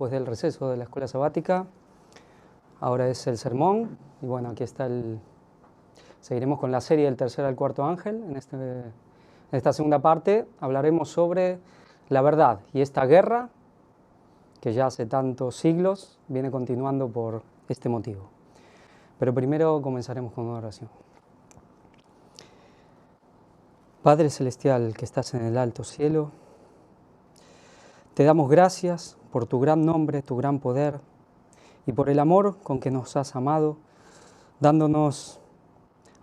Después del receso de la escuela sabática, ahora es el sermón, y bueno, aquí está seguiremos con la serie del tercer al cuarto ángel. En esta segunda parte hablaremos sobre la verdad y esta guerra que ya hace tantos siglos viene continuando por este motivo. Pero primero comenzaremos con una oración. Padre Celestial que estás en el alto cielo, te damos gracias por tu gran nombre, tu gran poder y por el amor con que nos has amado, dándonos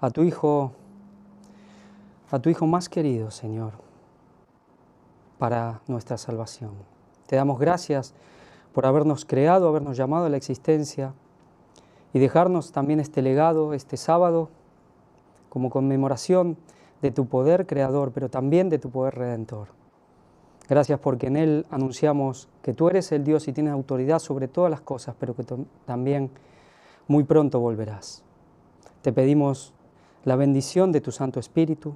a tu Hijo más querido, Señor, para nuestra salvación. Te damos gracias por habernos creado, habernos llamado a la existencia y dejarnos también este legado, este sábado, como conmemoración de tu poder creador, pero también de tu poder redentor. Gracias porque en Él anunciamos que tú eres el Dios y tienes autoridad sobre todas las cosas, pero que también muy pronto volverás. Te pedimos la bendición de tu Santo Espíritu,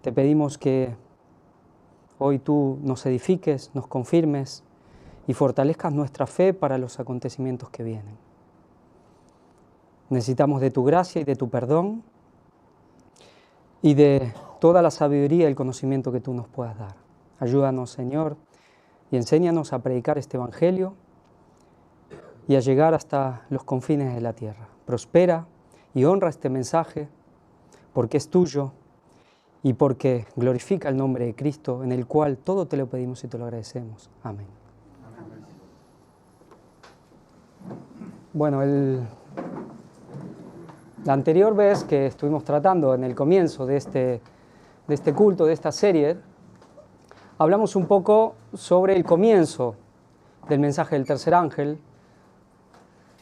te pedimos que hoy tú nos edifiques, nos confirmes y fortalezcas nuestra fe para los acontecimientos que vienen. Necesitamos de tu gracia y de tu perdón y de toda la sabiduría y el conocimiento que tú nos puedas dar. Ayúdanos, Señor, y enséñanos a predicar este Evangelio y a llegar hasta los confines de la tierra. Prospera y honra este mensaje porque es tuyo y porque glorifica el nombre de Cristo, en el cual todo te lo pedimos y te lo agradecemos. Amén. Bueno, la anterior vez que estuvimos tratando en el comienzo de este culto, de esta serie, hablamos un poco sobre el comienzo del mensaje del tercer ángel.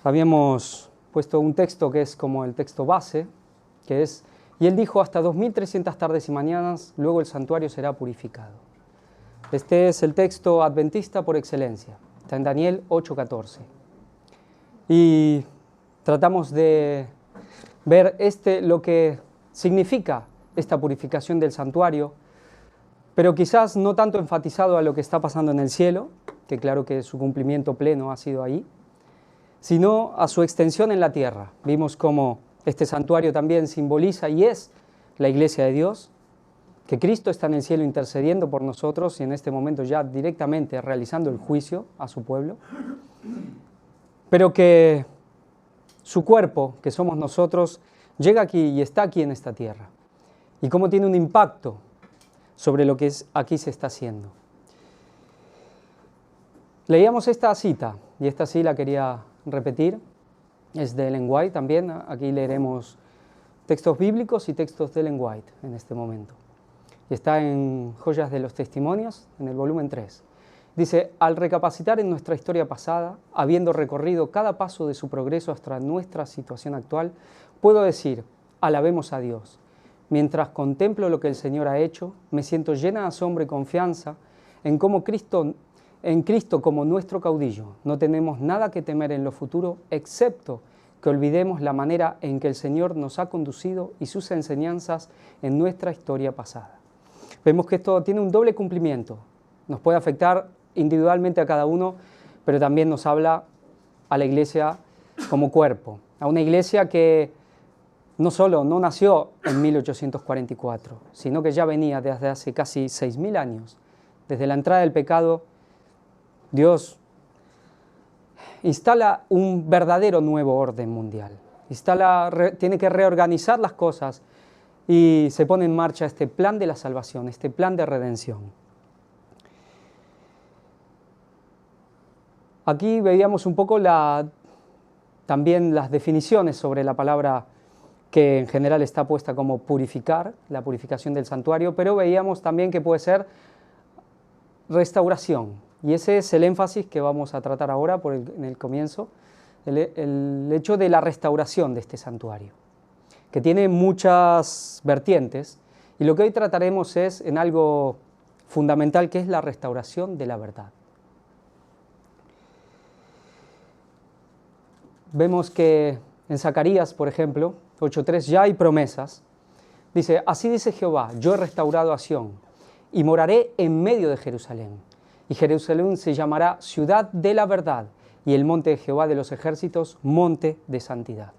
Habíamos puesto un texto que es como el texto base, que es: y él dijo, hasta 2300 tardes y mañanas, luego el santuario será purificado. Este es el texto adventista por excelencia, está en Daniel 8:14. Y tratamos de ver lo que significa esta purificación del santuario, pero quizás no tanto enfatizado a lo que está pasando en el cielo, que claro que su cumplimiento pleno ha sido ahí, sino a su extensión en la tierra. Vimos cómo este santuario también simboliza y es la iglesia de Dios, que Cristo está en el cielo intercediendo por nosotros y en este momento ya directamente realizando el juicio a su pueblo, pero que su cuerpo, que somos nosotros, llega aquí y está aquí en esta tierra, y cómo tiene un impacto sobre lo que aquí se está haciendo. Leíamos esta cita, y esta sí la quería repetir, es de Ellen White también. Aquí leeremos textos bíblicos y textos de Ellen White en este momento. Y está en Joyas de los Testimonios, en el volumen 3. Dice: al recapacitar en nuestra historia pasada, habiendo recorrido cada paso de su progreso hasta nuestra situación actual, puedo decir, alabemos a Dios. Mientras contemplo lo que el Señor ha hecho, me siento llena de asombro y confianza en Cristo como nuestro caudillo. No tenemos nada que temer en lo futuro, excepto que olvidemos la manera en que el Señor nos ha conducido y sus enseñanzas en nuestra historia pasada. Vemos que esto tiene un doble cumplimiento. Nos puede afectar individualmente a cada uno, pero también nos habla a la iglesia como cuerpo, a una iglesia que no solo no nació en 1844, sino que ya venía desde hace casi 6.000 años. Desde la entrada del pecado, Dios instala un verdadero nuevo orden mundial. Tiene que reorganizar las cosas y se pone en marcha este plan de la salvación, este plan de redención. Aquí veíamos un poco también las definiciones sobre la palabra que en general está puesta como purificar, la purificación del santuario, pero veíamos también que puede ser restauración. Y ese es el énfasis que vamos a tratar ahora en el comienzo, el hecho de la restauración de este santuario, que tiene muchas vertientes, y lo que hoy trataremos es en algo fundamental, que es la restauración de la verdad. Vemos que en Zacarías, por ejemplo, 8:3, ya hay promesas. Dice: así dice Jehová, yo he restaurado a Sión y moraré en medio de Jerusalén. y Jerusalén se llamará ciudad de la verdad, y el monte de Jehová de los ejércitos, monte de santidad.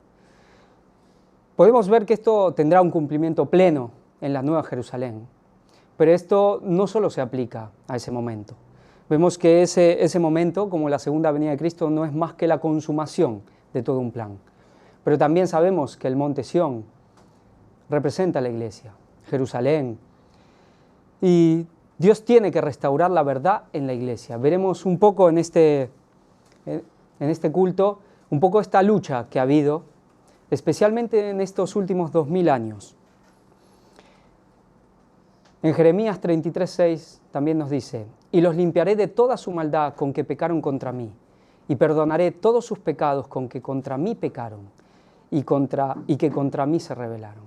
Podemos ver que esto tendrá un cumplimiento pleno en la Nueva Jerusalén, pero esto no solo se aplica a ese momento. Vemos que ese momento, como la segunda venida de Cristo, no es más que la consumación de todo un plan. Pero también sabemos que el monte Sión representa a la iglesia, Jerusalén, y Dios tiene que restaurar la verdad en la iglesia. Veremos un poco en este culto, un poco esta lucha que ha habido, especialmente en estos últimos 2000 años. En Jeremías 33:6 también nos dice: y los limpiaré de toda su maldad con que pecaron contra mí, y perdonaré todos sus pecados con que contra mí pecaron, y que contra mí se rebelaron.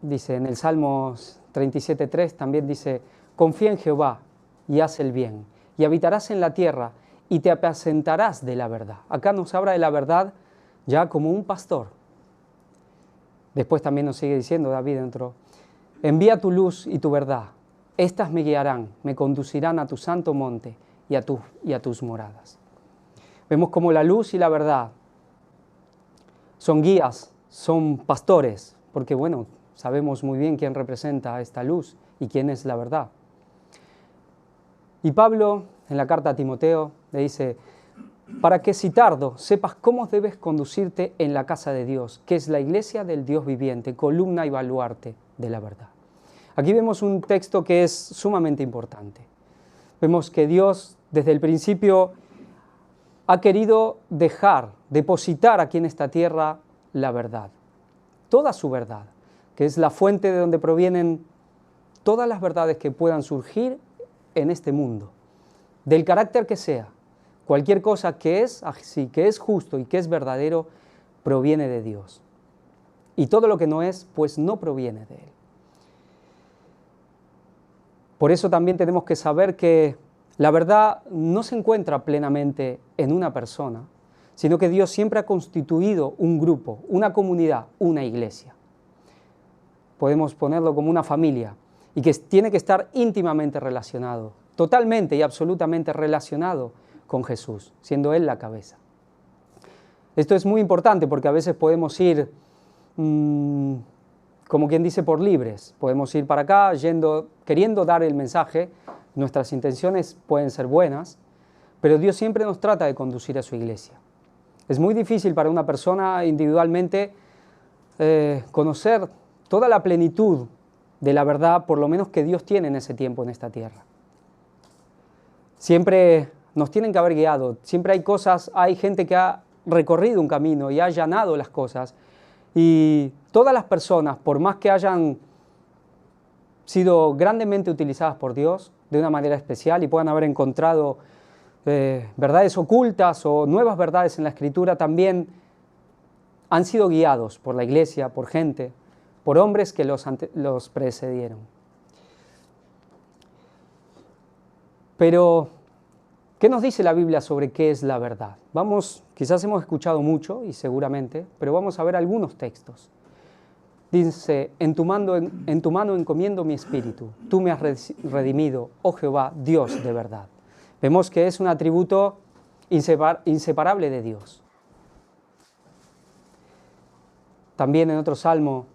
Dice en el Salmo 37:3 también dice: confía en Jehová y haz el bien, y habitarás en la tierra, y te apacentarás de la verdad. Acá nos habla de la verdad ya como un pastor. Después también nos sigue diciendo David dentro: envía tu luz y tu verdad, estas me guiarán, me conducirán a tu santo monte y a tus moradas. Vemos como la luz y la verdad son guías, son pastores, porque bueno, sabemos muy bien quién representa esta luz y quién es la verdad. Y Pablo, en la carta a Timoteo, le dice: para que si tardo sepas cómo debes conducirte en la casa de Dios, que es la iglesia del Dios viviente, columna y baluarte de la verdad. Aquí vemos un texto que es sumamente importante. Vemos que Dios desde el principio ha querido depositar aquí en esta tierra la verdad, toda su verdad, que es la fuente de donde provienen todas las verdades que puedan surgir en este mundo, del carácter que sea. Cualquier cosa que es así, que es justo y que es verdadero, proviene de Dios. Y todo lo que no es, pues no proviene de Él. Por eso también tenemos que saber que la verdad no se encuentra plenamente en una persona, sino que Dios siempre ha constituido un grupo, una comunidad, una iglesia. Podemos ponerlo como una familia, y que tiene que estar íntimamente relacionado, totalmente y absolutamente relacionado con Jesús, siendo Él la cabeza. Esto es muy importante porque a veces podemos ir, como quien dice, por libres. Podemos ir para acá queriendo dar el mensaje. Nuestras intenciones pueden ser buenas, pero Dios siempre nos trata de conducir a su iglesia. Es muy difícil para una persona individualmente conocer toda la plenitud de la verdad, por lo menos que Dios tiene en ese tiempo en esta tierra. Siempre nos tienen que haber guiado. Siempre hay gente que ha recorrido un camino y ha allanado las cosas. Y todas las personas, por más que hayan sido grandemente utilizadas por Dios de una manera especial y puedan haber encontrado verdades ocultas o nuevas verdades en la Escritura, también han sido guiados por la iglesia, por gente, por hombres que los precedieron. Pero ¿qué nos dice la Biblia sobre qué es la verdad? Quizás hemos escuchado mucho y seguramente, pero vamos a ver algunos textos. Dice: en tu mano encomiendo mi espíritu, tú me has redimido, oh Jehová, Dios de verdad. Vemos que es un atributo inseparable de Dios. También en otro salmo,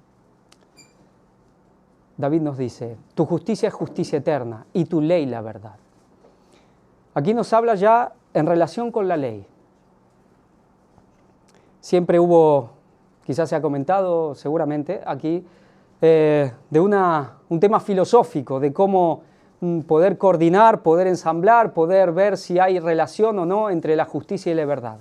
David nos dice: tu justicia es justicia eterna y tu ley la verdad. Aquí nos habla ya en relación con la ley. Siempre hubo, quizás se ha comentado seguramente aquí, de un tema filosófico, de cómo poder coordinar, poder ensamblar, poder ver si hay relación o no entre la justicia y la verdad.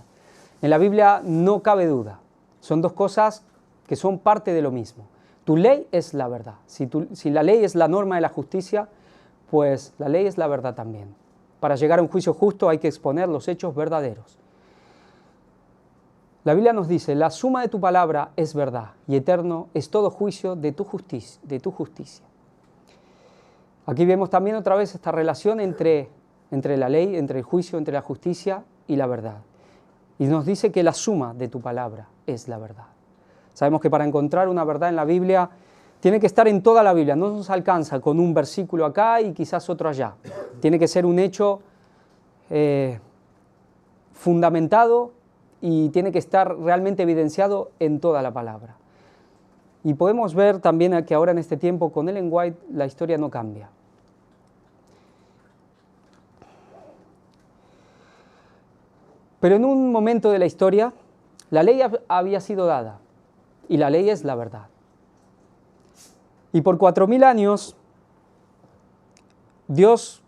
En la Biblia no cabe duda. Son dos cosas que son parte de lo mismo. Tu ley es la verdad. Si la ley es la norma de la justicia, pues la ley es la verdad también. Para llegar a un juicio justo hay que exponer los hechos verdaderos. La Biblia nos dice: la suma de tu palabra es verdad y eterno es todo juicio de tu justicia. Aquí vemos también otra vez esta relación entre la ley, entre el juicio, entre la justicia y la verdad. Y nos dice que la suma de tu palabra es la verdad. Sabemos que para encontrar una verdad en la Biblia tiene que estar en toda la Biblia, no nos alcanza con un versículo acá y quizás otro allá. Tiene que ser un hecho fundamentado y tiene que estar realmente evidenciado en toda la palabra. Y podemos ver también que ahora en este tiempo con Ellen White la historia no cambia. Pero en un momento de la historia, la ley había sido dada, y la ley es la verdad. Y por 4000 años, Dios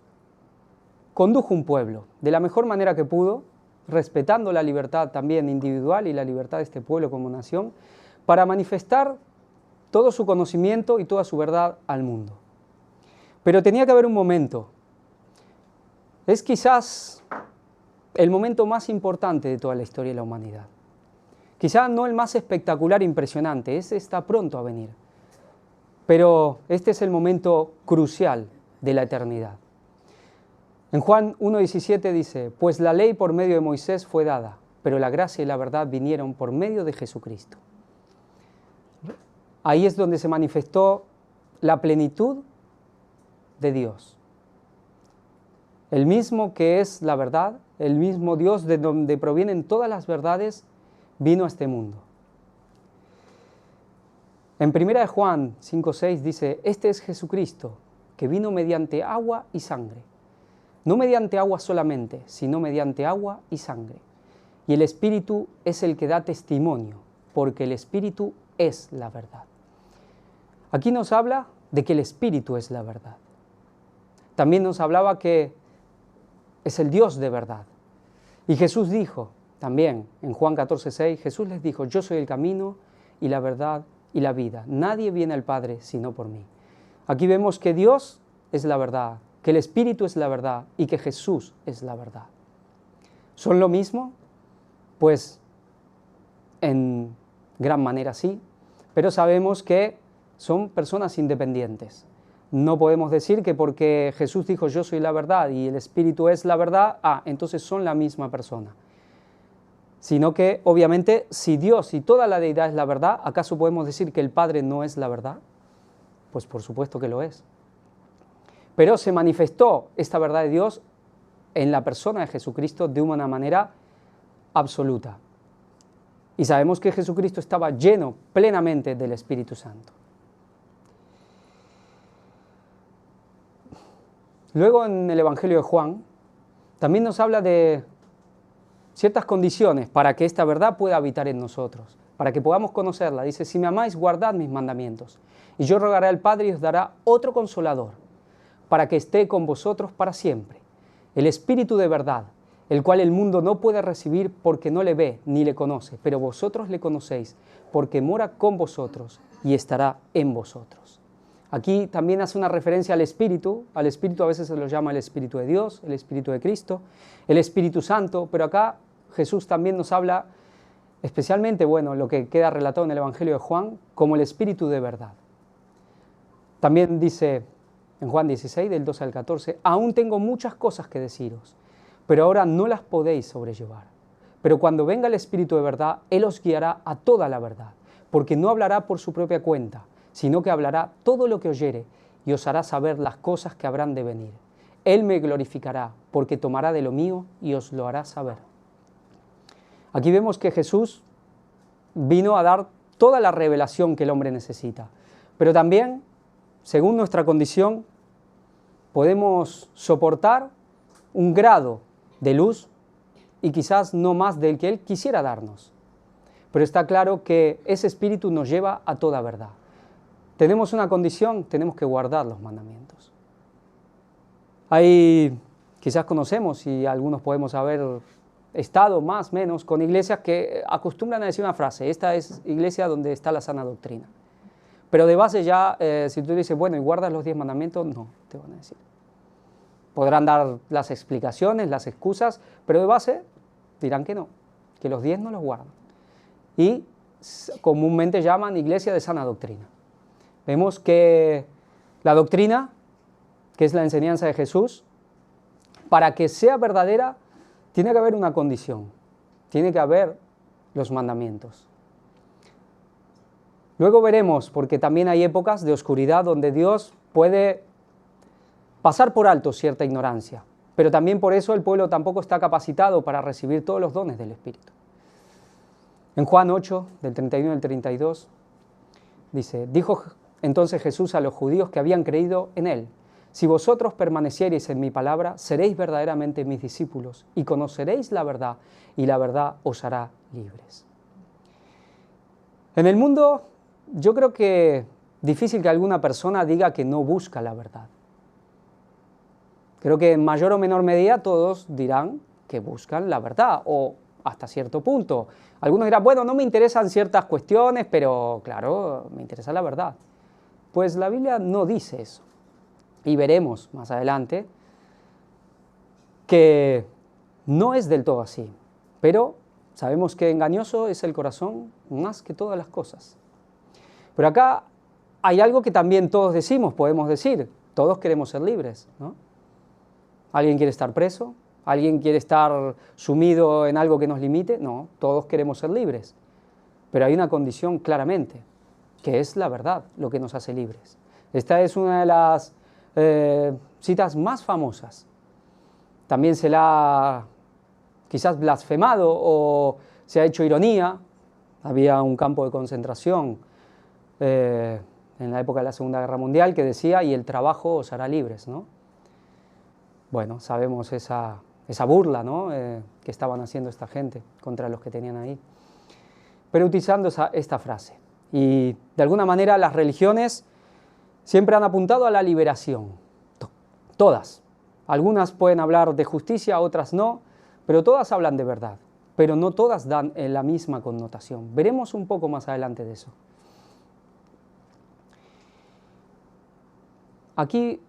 condujo un pueblo de la mejor manera que pudo, respetando la libertad también individual y la libertad de este pueblo como nación, para manifestar todo su conocimiento y toda su verdad al mundo. Pero tenía que haber un momento. Es quizás el momento más importante de toda la historia de la humanidad. Quizá no el más espectacular e impresionante, ese está pronto a venir. Pero este es el momento crucial de la eternidad. En Juan 1:17 dice, pues la ley por medio de Moisés fue dada, pero la gracia y la verdad vinieron por medio de Jesucristo. Ahí es donde se manifestó la plenitud de Dios. El mismo que es la verdad, el mismo Dios de donde provienen todas las verdades, vino a este mundo. En 1 Juan 5:6 dice, este es Jesucristo, que vino mediante agua y sangre. No mediante agua solamente, sino mediante agua y sangre. Y el Espíritu es el que da testimonio, porque el Espíritu es la verdad. Aquí nos habla de que el Espíritu es la verdad. También nos hablaba que es el Dios de verdad. Y Jesús dijo también en Juan 14:6, Jesús les dijo, yo soy el camino y la verdad y la vida. Nadie viene al Padre sino por mí. Aquí vemos que Dios es la verdad, que el Espíritu es la verdad y que Jesús es la verdad. ¿Son lo mismo? Pues en gran manera sí, pero sabemos que son personas independientes. No podemos decir que porque Jesús dijo yo soy la verdad y el Espíritu es la verdad, entonces son la misma persona. Sino que obviamente si Dios y toda la deidad es la verdad, ¿acaso podemos decir que el Padre no es la verdad? Pues por supuesto que lo es. Pero se manifestó esta verdad de Dios en la persona de Jesucristo de una manera absoluta. Y sabemos que Jesucristo estaba lleno plenamente del Espíritu Santo. Luego en el Evangelio de Juan también nos habla de ciertas condiciones para que esta verdad pueda habitar en nosotros, para que podamos conocerla. Dice, si me amáis, guardad mis mandamientos. Y yo rogaré al Padre y os dará otro consolador, para que esté con vosotros para siempre. El Espíritu de verdad, el cual el mundo no puede recibir porque no le ve ni le conoce, pero vosotros le conocéis, porque mora con vosotros y estará en vosotros. Aquí también hace una referencia al Espíritu a veces se lo llama el Espíritu de Dios, el Espíritu de Cristo, el Espíritu Santo, pero acá Jesús también nos habla, especialmente, lo que queda relatado en el Evangelio de Juan, como el Espíritu de verdad. También dice en Juan 16, del 12 al 14, aún tengo muchas cosas que deciros, pero ahora no las podéis sobrellevar. Pero cuando venga el Espíritu de verdad, Él os guiará a toda la verdad, porque no hablará por su propia cuenta, sino que hablará todo lo que oyere y os hará saber las cosas que habrán de venir. Él me glorificará, porque tomará de lo mío y os lo hará saber. Aquí vemos que Jesús vino a dar toda la revelación que el hombre necesita, pero también, según nuestra condición, podemos soportar un grado de luz y quizás no más del que Él quisiera darnos. Pero está claro que ese Espíritu nos lleva a toda verdad. Tenemos una condición, tenemos que guardar los mandamientos. Quizás conocemos y algunos podemos haber estado más o menos con iglesias que acostumbran a decir una frase, esta es iglesia donde está la sana doctrina. Pero de base ya, si tú dices, ¿y guardas los 10 mandamientos? No, te van a decir. Podrán dar las explicaciones, las excusas, pero de base dirán que no, que los 10 no los guardan. Y comúnmente llaman iglesia de sana doctrina. Vemos que la doctrina, que es la enseñanza de Jesús, para que sea verdadera, tiene que haber una condición, tiene que haber los mandamientos. Luego veremos, porque también hay épocas de oscuridad donde Dios puede pasar por alto cierta ignorancia, pero también por eso el pueblo tampoco está capacitado para recibir todos los dones del Espíritu. En Juan 8, del 31 al 32, dice, dijo entonces Jesús a los judíos que habían creído en Él, si vosotros permaneciereis en mi palabra, seréis verdaderamente mis discípulos y conoceréis la verdad, y la verdad os hará libres. En el mundo, yo creo que difícil que alguna persona diga que no busca la verdad. Creo que en mayor o menor medida todos dirán que buscan la verdad, o hasta cierto punto. Algunos dirán, bueno, no me interesan ciertas cuestiones, pero claro, me interesa la verdad. Pues la Biblia no dice eso. Y veremos más adelante que no es del todo así. Pero sabemos que engañoso es el corazón más que todas las cosas. Pero acá hay algo que también todos decimos, podemos decir, todos queremos ser libres, ¿no? ¿Alguien quiere estar preso? ¿Alguien quiere estar sumido en algo que nos limite? No, todos queremos ser libres. Pero hay una condición claramente, que es la verdad, lo que nos hace libres. Esta es una de las citas más famosas. También se la ha quizás blasfemado o se ha hecho ironía. Había un campo de concentración en la época de la Segunda Guerra Mundial que decía, y el trabajo os hará libres, ¿no? Bueno, sabemos esa burla, ¿no? Que estaban haciendo esta gente contra los que tenían ahí. Pero utilizando esta frase. Y de alguna manera las religiones siempre han apuntado a la liberación. Todas. Algunas pueden hablar de justicia, otras no, pero todas hablan de verdad. Pero no todas dan la misma connotación. Veremos un poco más adelante de eso. Aquí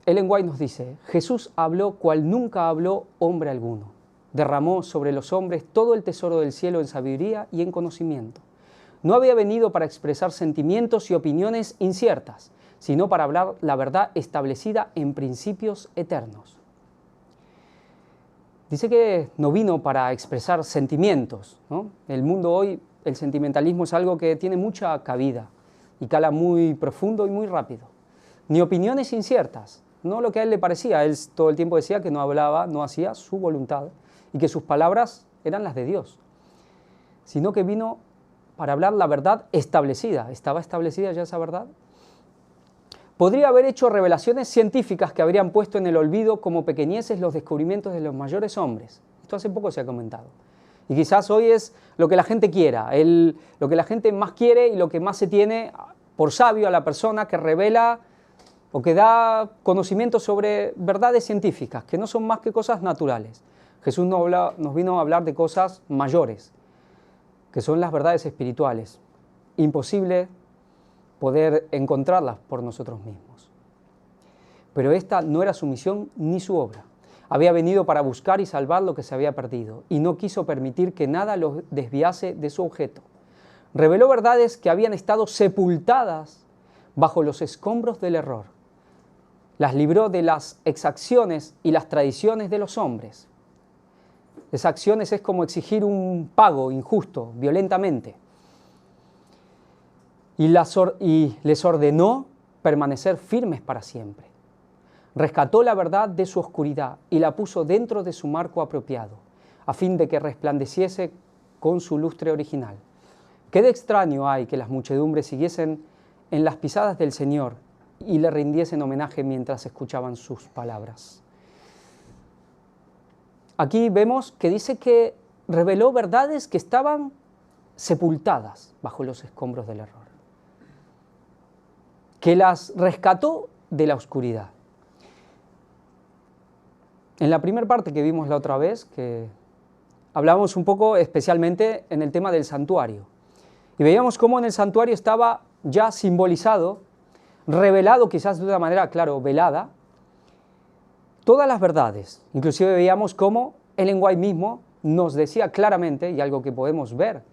Ellen White nos dice, Jesús habló cual nunca habló hombre alguno. Derramó sobre los hombres todo el tesoro del cielo en sabiduría y en conocimiento. No había venido para expresar sentimientos y opiniones inciertas, sino para hablar la verdad establecida en principios eternos. Dice que no vino para expresar sentimientos, ¿no? El mundo hoy, el sentimentalismo es algo que tiene mucha cabida y cala muy profundo y muy rápido. Ni opiniones inciertas, no lo que a él le parecía. Él todo el tiempo decía que no hablaba, no hacía su voluntad y que sus palabras eran las de Dios, sino que vino para hablar la verdad establecida. ¿Estaba establecida ya esa verdad? Podría haber hecho revelaciones científicas que habrían puesto en el olvido como pequeñeces los descubrimientos de los mayores hombres. Esto hace poco se ha comentado. Y quizás hoy es lo que la gente quiera, lo que la gente más quiere y lo que más se tiene por sabio a la persona que revela o que da conocimiento sobre verdades científicas, que no son más que cosas naturales. Jesús nos vino a hablar de cosas mayores, que son las verdades espirituales. Imposible poder encontrarlas por nosotros mismos. Pero esta no era su misión ni su obra. Había venido para buscar y salvar lo que se había perdido, y no quiso permitir que nada lo desviase de su objeto. Reveló verdades que habían estado sepultadas bajo los escombros del error. Las libró de las exacciones y las tradiciones de los hombres. Exacciones es como exigir un pago injusto, violentamente. Y les ordenó permanecer firmes para siempre. Rescató la verdad de su oscuridad y la puso dentro de su marco apropiado, a fin de que resplandeciese con su lustre original. Qué de extraño hay que las muchedumbres siguiesen en las pisadas del Señor y le rindiesen homenaje mientras escuchaban sus palabras. Aquí vemos que dice que reveló verdades que estaban sepultadas bajo los escombros del error, que las rescató de la oscuridad. En la primera parte que vimos la otra vez, que hablábamos un poco especialmente en el tema del santuario, y veíamos cómo en el santuario estaba ya simbolizado, revelado quizás de una manera, claro, velada, todas las verdades. Inclusive veíamos cómo Ellen White mismo nos decía claramente, y algo que podemos ver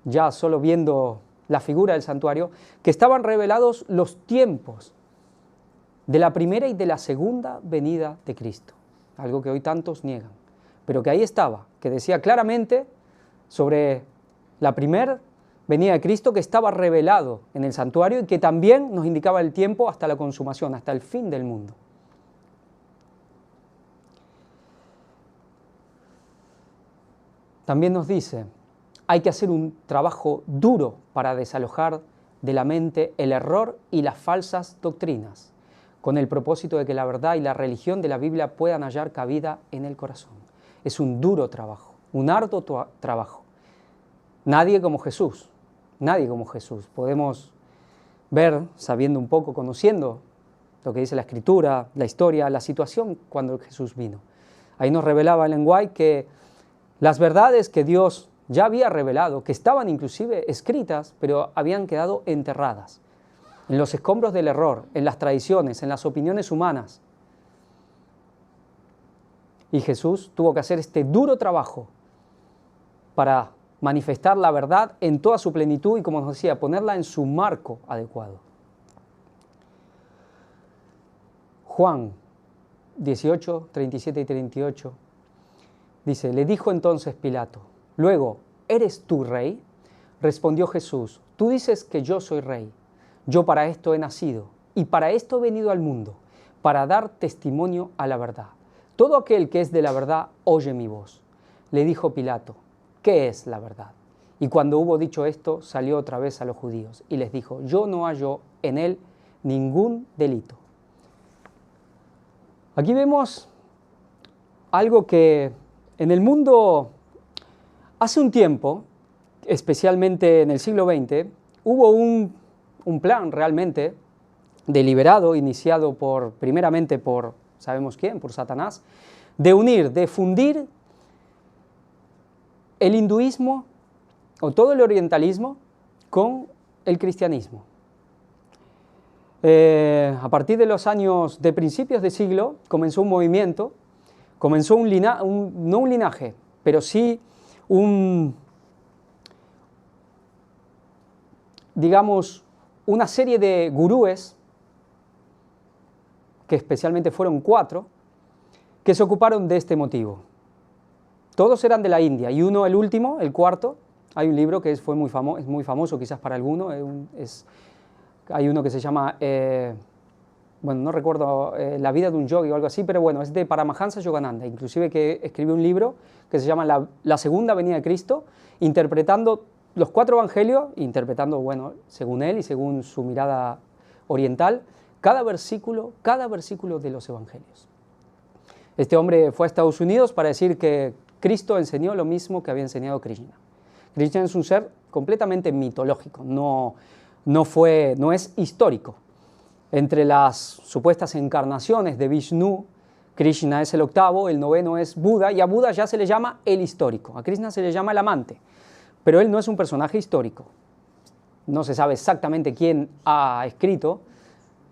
ya solo viendo la figura del santuario, que estaban revelados los tiempos de la primera y de la segunda venida de Cristo, algo que hoy tantos niegan, pero que ahí estaba, que decía claramente sobre la primera venida de Cristo que estaba revelado en el santuario y que también nos indicaba el tiempo hasta la consumación, hasta el fin del mundo. También nos dice, hay que hacer un trabajo duro para desalojar de la mente el error y las falsas doctrinas, con el propósito de que la verdad y la religión de la Biblia puedan hallar cabida en el corazón. Es un duro trabajo, un arduo trabajo. Nadie como Jesús, nadie como Jesús. Podemos ver, sabiendo un poco, conociendo lo que dice la Escritura, la historia, la situación cuando Jesús vino. Ahí nos revelaba Ellen White que las verdades que Dios ya había revelado, que estaban inclusive escritas, pero habían quedado enterradas en los escombros del error, en las tradiciones, en las opiniones humanas. Y Jesús tuvo que hacer este duro trabajo para manifestar la verdad en toda su plenitud y, como nos decía, ponerla en su marco adecuado. Juan 18, 37 y 38 dice, le dijo entonces Pilato, luego, ¿eres tú rey? Respondió Jesús, tú dices que yo soy rey. Yo para esto he nacido y para esto he venido al mundo, para dar testimonio a la verdad. Todo aquel que es de la verdad oye mi voz. Le dijo Pilato, ¿qué es la verdad? Y cuando hubo dicho esto, salió otra vez a los judíos y les dijo, yo no hallo en él ningún delito. Aquí vemos algo que en el mundo, hace un tiempo, especialmente en el siglo XX, hubo un plan realmente deliberado, iniciado primeramente por, ¿sabemos quién?, por Satanás, de unir, de fundir el hinduismo o todo el orientalismo con el cristianismo. A partir de los años de principios de siglo comenzó un movimiento, comenzó no un linaje, pero sí digamos, una serie de gurúes, que especialmente fueron 4, que se ocuparon de este motivo. Todos eran de la India, y uno, el último, el cuarto, hay un libro que es muy famoso quizás para alguno, hay uno que se llama, bueno, no recuerdo, La vida de un yogi o algo así, pero bueno, es de Paramahansa Yogananda, inclusive que escribió un libro que se llama La segunda venida de Cristo, interpretando los 4 evangelios, interpretando, bueno, según él y según su mirada oriental, cada versículo de los evangelios. Este hombre fue a Estados Unidos para decir que Cristo enseñó lo mismo que había enseñado Krishna. Krishna es un ser completamente mitológico, no es histórico. Entre las supuestas encarnaciones de Vishnu, Krishna es el 8º, el 9º es Buda, y a Buda ya se le llama el histórico, a Krishna se le llama el amante, pero él no es un personaje histórico. No se sabe exactamente quién ha escrito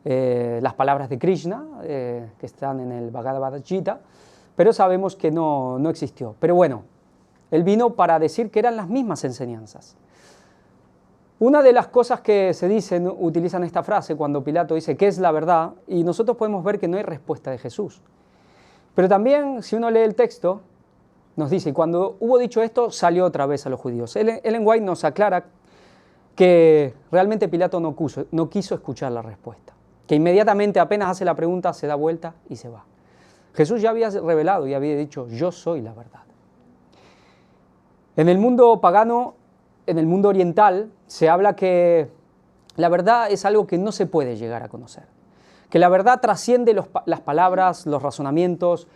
las palabras de Krishna, que están en el Bhagavad Gita, pero sabemos que no existió. Pero bueno, él vino para decir que eran las mismas enseñanzas. Una de las cosas que se dicen, utilizan esta frase cuando Pilato dice ¿qué es la verdad? Y nosotros podemos ver que no hay respuesta de Jesús. Pero también, si uno lee el texto, nos dice, cuando hubo dicho esto, salió otra vez a los judíos. Ellen White nos aclara que realmente Pilato no quiso escuchar la respuesta, que inmediatamente apenas hace la pregunta, se da vuelta y se va. Jesús ya había revelado y había dicho, yo soy la verdad. En el mundo pagano, en el mundo oriental, se habla que la verdad es algo que no se puede llegar a conocer, que la verdad trasciende las palabras, los razonamientos,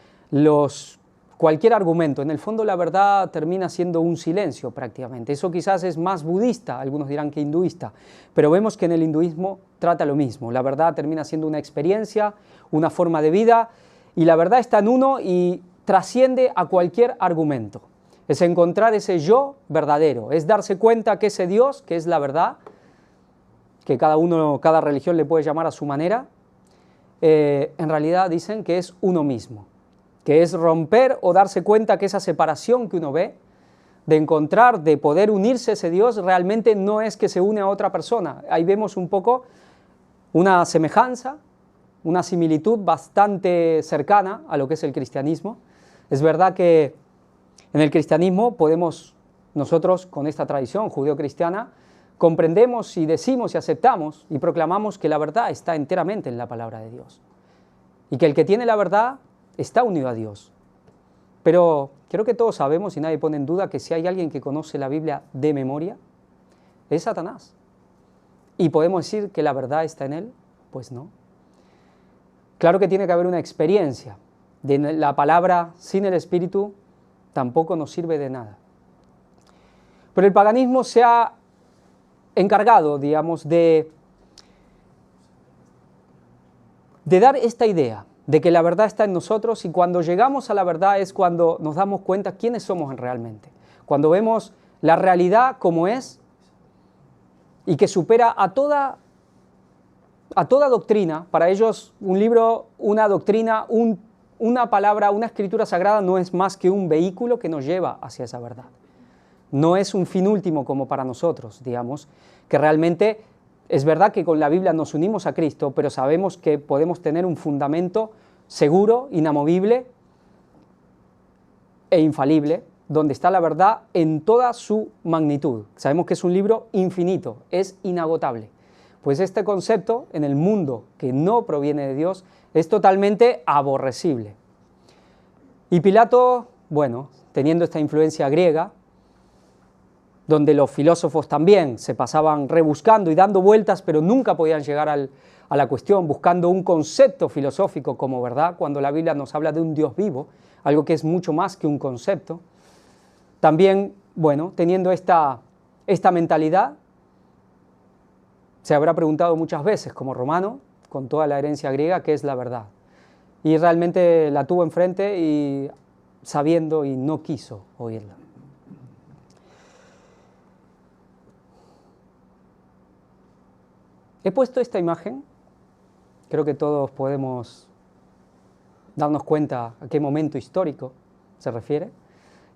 cualquier argumento. En el fondo la verdad termina siendo un silencio prácticamente. Eso quizás es más budista, algunos dirán que hinduista, pero vemos que en el hinduismo trata lo mismo. La verdad termina siendo una experiencia, una forma de vida, y la verdad está en uno y trasciende a cualquier argumento. Es encontrar ese yo verdadero, es darse cuenta que ese Dios, que es la verdad, que cada religión le puede llamar a su manera, en realidad dicen que es uno mismo, que es romper o darse cuenta que esa separación que uno ve, de encontrar, de poder unirse a ese Dios, realmente no es que se une a otra persona. Ahí vemos un poco una semejanza, una similitud bastante cercana a lo que es el cristianismo. Es verdad que en el cristianismo podemos nosotros, con esta tradición judeo-cristiana, comprendemos y decimos y aceptamos y proclamamos que la verdad está enteramente en la palabra de Dios. Y que el que tiene la verdad está unido a Dios. Pero creo que todos sabemos y nadie pone en duda que si hay alguien que conoce la Biblia de memoria, es Satanás. ¿Y podemos decir que la verdad está en él? Pues no. Claro que tiene que haber una experiencia. De la palabra sin el Espíritu tampoco nos sirve de nada. Pero el paganismo se ha encargado, digamos, de dar esta idea de que la verdad está en nosotros, y cuando llegamos a la verdad es cuando nos damos cuenta quiénes somos realmente. Cuando vemos la realidad como es y que supera a toda doctrina. Para ellos un libro, una doctrina, una palabra, una escritura sagrada no es más que un vehículo que nos lleva hacia esa verdad. No es un fin último como para nosotros, digamos, que realmente es verdad que con la Biblia nos unimos a Cristo, pero sabemos que podemos tener un fundamento seguro, inamovible e infalible, donde está la verdad en toda su magnitud. Sabemos que es un libro infinito, es inagotable. Pues este concepto en el mundo que no proviene de Dios es totalmente aborrecible. Y Pilato, bueno, teniendo esta influencia griega, donde los filósofos también se pasaban rebuscando y dando vueltas, pero nunca podían llegar a la cuestión, buscando un concepto filosófico como verdad, cuando la Biblia nos habla de un Dios vivo, algo que es mucho más que un concepto. También, bueno, teniendo esta mentalidad, se habrá preguntado muchas veces, como romano, con toda la herencia griega, qué es la verdad. Y realmente la tuvo enfrente y sabiendo, y no quiso oírla. He puesto esta imagen, creo que todos podemos darnos cuenta a qué momento histórico se refiere.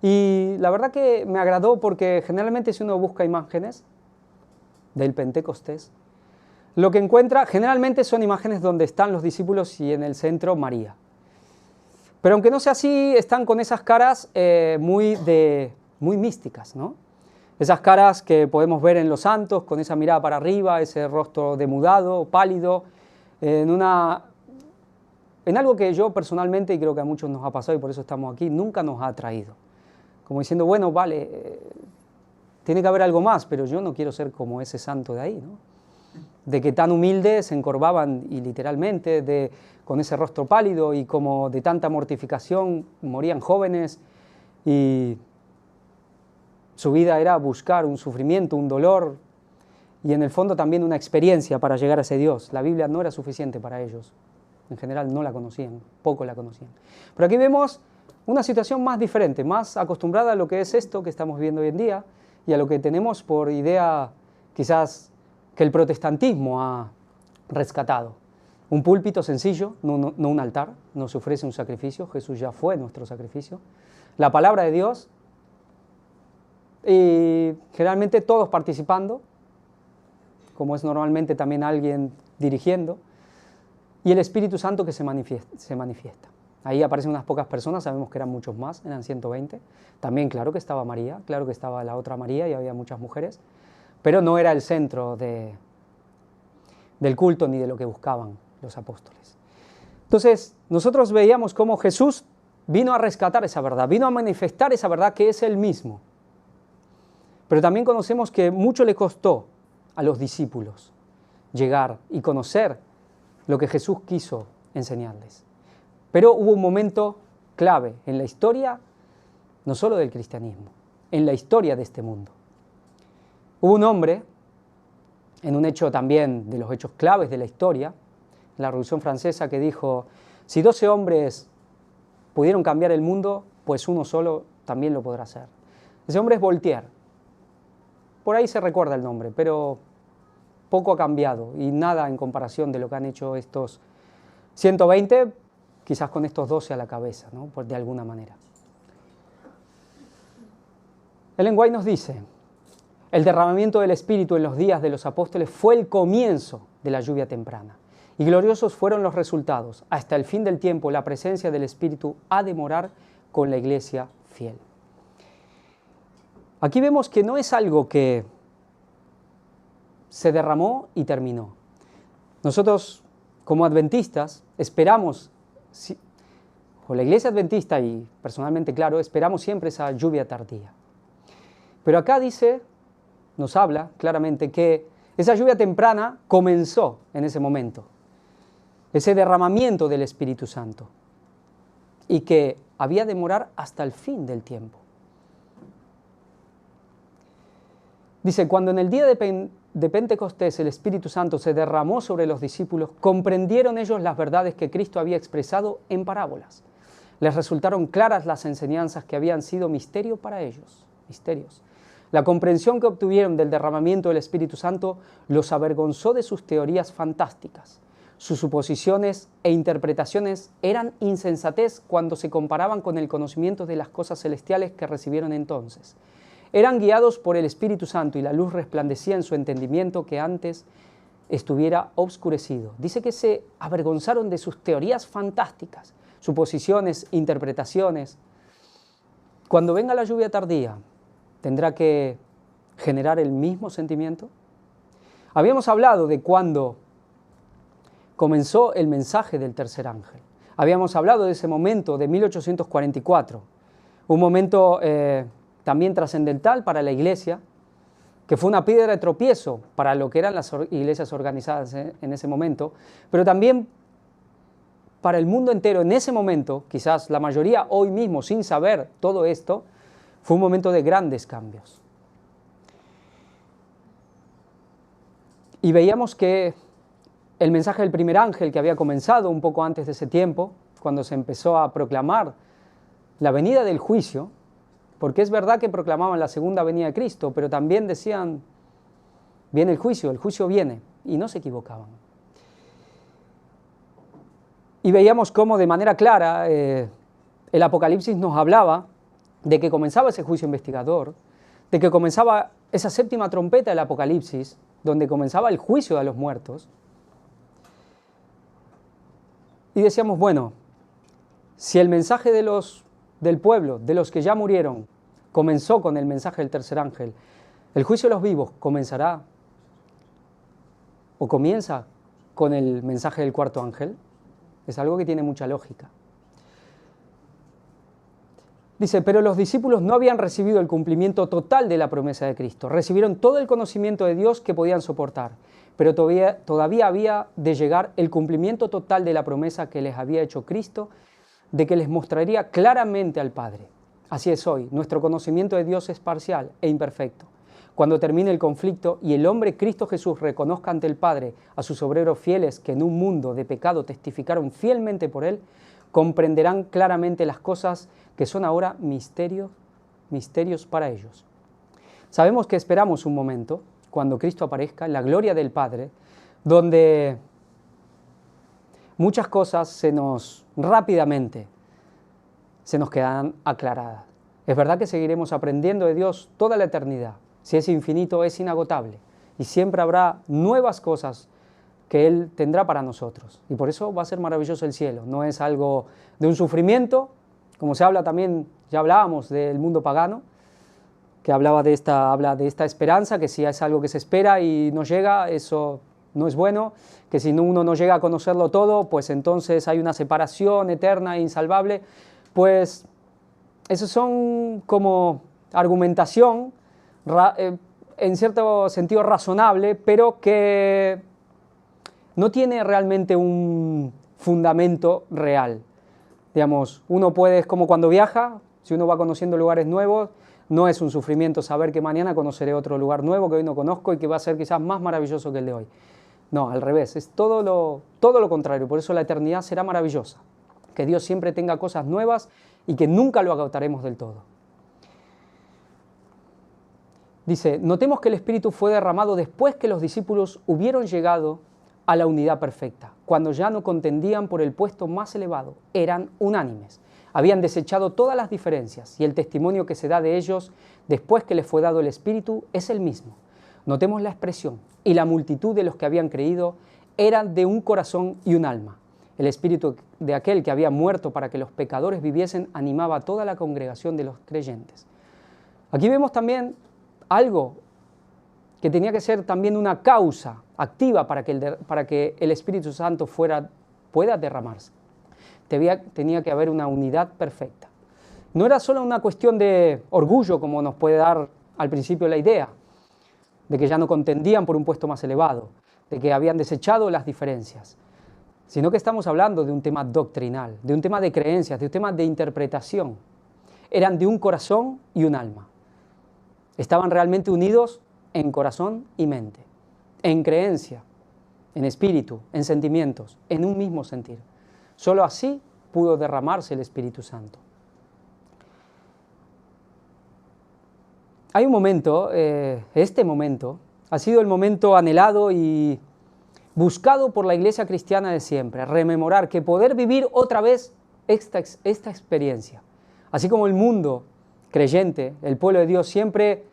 Y la verdad que me agradó porque generalmente si uno busca imágenes del Pentecostés, lo que encuentra generalmente son imágenes donde están los discípulos y en el centro María. Pero aunque no sea así, están con esas caras muy místicas, ¿no? Esas caras que podemos ver en los santos, con esa mirada para arriba, ese rostro demudado, pálido, en algo que yo personalmente, y creo que a muchos nos ha pasado y por eso estamos aquí, nunca nos ha atraído. Como diciendo, bueno, vale, tiene que haber algo más, pero yo no quiero ser como ese santo de ahí, ¿no? De que tan humildes se encorvaban, y literalmente, con ese rostro pálido, y como de tanta mortificación morían jóvenes, y su vida era buscar un sufrimiento, un dolor, y en el fondo también una experiencia para llegar a ese Dios. La Biblia no era suficiente para ellos. En general no la conocían, poco la conocían. Pero aquí vemos una situación más diferente, más acostumbrada a lo que es esto que estamos viviendo hoy en día, y a lo que tenemos por idea quizás que el protestantismo ha rescatado. Un púlpito sencillo, no un altar, no se ofrece un sacrificio, Jesús ya fue nuestro sacrificio. La palabra de Dios, y generalmente todos participando, como es normalmente también alguien dirigiendo, y el Espíritu Santo que se manifiesta. Ahí aparecen unas pocas personas, sabemos que eran muchos más, eran 120. También claro que estaba María, claro que estaba la otra María y había muchas mujeres, pero no era el centro del culto ni de lo que buscaban los apóstoles. Entonces, nosotros veíamos cómo Jesús vino a rescatar esa verdad, vino a manifestar esa verdad que es Él mismo. Pero también conocemos que mucho le costó a los discípulos llegar y conocer lo que Jesús quiso enseñarles. Pero hubo un momento clave en la historia, no solo del cristianismo, en la historia de este mundo. Hubo un hombre, en un hecho también de los hechos claves de la historia, en la Revolución Francesa, que dijo, si 12 hombres pudieron cambiar el mundo, pues uno solo también lo podrá hacer. Ese hombre es Voltaire. Por ahí se recuerda el nombre, pero poco ha cambiado y nada en comparación de lo que han hecho estos 120, quizás con estos 12 a la cabeza, ¿no? De alguna manera. Ellen White nos dice, el derramamiento del Espíritu en los días de los apóstoles fue el comienzo de la lluvia temprana, y gloriosos fueron los resultados. Hasta el fin del tiempo la presencia del Espíritu ha de morar con la iglesia fiel. Aquí vemos que no es algo que se derramó y terminó. Nosotros, como adventistas, esperamos, o la iglesia adventista y personalmente, claro, esperamos siempre esa lluvia tardía. Pero acá dice, nos habla claramente que esa lluvia temprana comenzó en ese momento, ese derramamiento del Espíritu Santo, y que había de morar hasta el fin del tiempo. Dice, cuando en el día de Pentecostés el Espíritu Santo se derramó sobre los discípulos, comprendieron ellos las verdades que Cristo había expresado en parábolas. Les resultaron claras las enseñanzas que habían sido misterio para ellos, misterios. La comprensión que obtuvieron del derramamiento del Espíritu Santo los avergonzó de sus teorías fantásticas. Sus suposiciones e interpretaciones eran insensatez cuando se comparaban con el conocimiento de las cosas celestiales que recibieron entonces. Eran guiados por el Espíritu Santo y la luz resplandecía en su entendimiento que antes estuviera obscurecido. Dice que se avergonzaron de sus teorías fantásticas, suposiciones, interpretaciones. Cuando venga la lluvia tardía, ¿tendrá que generar el mismo sentimiento? Habíamos hablado de cuando comenzó el mensaje del tercer ángel. Habíamos hablado de ese momento de 1844, un momento también trascendental para la iglesia, que fue una piedra de tropiezo para lo que eran las iglesias organizadas en ese momento, pero también para el mundo entero en ese momento, quizás la mayoría hoy mismo sin saber todo esto, fue un momento de grandes cambios. Y veíamos que el mensaje del primer ángel, que había comenzado un poco antes de ese tiempo, cuando se empezó a proclamar la venida del juicio, porque es verdad que proclamaban la segunda venida de Cristo, pero también decían, viene el juicio viene, y no se equivocaban. Y veíamos cómo de manera clara el Apocalipsis nos hablaba de que comenzaba ese juicio investigador, de que comenzaba esa séptima trompeta del Apocalipsis, donde comenzaba el juicio de los muertos. Y decíamos, bueno, si el mensaje del pueblo, de los que ya murieron, comenzó con el mensaje del tercer ángel, el juicio de los vivos comenzará o comienza con el mensaje del cuarto ángel. Es algo que tiene mucha lógica. Dice, pero los discípulos no habían recibido el cumplimiento total de la promesa de Cristo. Recibieron todo el conocimiento de Dios que podían soportar, pero todavía había de llegar el cumplimiento total de la promesa que les había hecho Cristo, de que les mostraría claramente al Padre. Así es hoy, nuestro conocimiento de Dios es parcial e imperfecto. Cuando termine el conflicto y el hombre Cristo Jesús reconozca ante el Padre a sus obreros fieles que en un mundo de pecado testificaron fielmente por Él, comprenderán claramente las cosas que son ahora misterios para ellos. Sabemos que esperamos un momento, cuando Cristo aparezca, en la gloria del Padre, donde muchas cosas rápidamente se nos quedan aclaradas. Es verdad que seguiremos aprendiendo de Dios toda la eternidad. Si es infinito, es inagotable. Y siempre habrá nuevas cosas que Él tendrá para nosotros. Y por eso va a ser maravilloso el cielo. No es algo de un sufrimiento, como se habla también, ya hablábamos del mundo pagano, que habla de esta esperanza, que si es algo que se espera y no llega, eso no es bueno, que si uno no llega a conocerlo todo, pues entonces hay una separación eterna e insalvable. Pues eso son como argumentación en cierto sentido razonable, pero que no tiene realmente un fundamento real. Digamos, uno puede, es como cuando viaja, si uno va conociendo lugares nuevos, no es un sufrimiento saber que mañana conoceré otro lugar nuevo que hoy no conozco y que va a ser quizás más maravilloso que el de hoy. No, al revés, es todo lo contrario, por eso la eternidad será maravillosa. Que Dios siempre tenga cosas nuevas y que nunca lo agotaremos del todo. Dice, notemos que el Espíritu fue derramado después que los discípulos hubieron llegado a la unidad perfecta, cuando ya no contendían por el puesto más elevado, eran unánimes, habían desechado todas las diferencias y el testimonio que se da de ellos después que les fue dado el Espíritu es el mismo. Notemos la expresión, y la multitud de los que habían creído eran de un corazón y un alma. El Espíritu de aquel que había muerto para que los pecadores viviesen animaba a toda la congregación de los creyentes. Aquí vemos también algo que tenía que ser también una causa activa para que el Espíritu Santo pueda derramarse. Tenía que haber una unidad perfecta. No era solo una cuestión de orgullo, como nos puede dar al principio la idea, de que ya no contendían por un puesto más elevado, de que habían desechado las diferencias, sino que estamos hablando de un tema doctrinal, de un tema de creencias, de un tema de interpretación. Eran de un corazón y un alma. Estaban realmente unidos en corazón y mente, en creencia, en espíritu, en sentimientos, en un mismo sentir. Solo así pudo derramarse el Espíritu Santo. Hay un momento, este momento, ha sido el momento anhelado y buscado por la iglesia cristiana de siempre, rememorar, que poder vivir otra vez esta experiencia. Así como el mundo creyente, el pueblo de Dios siempre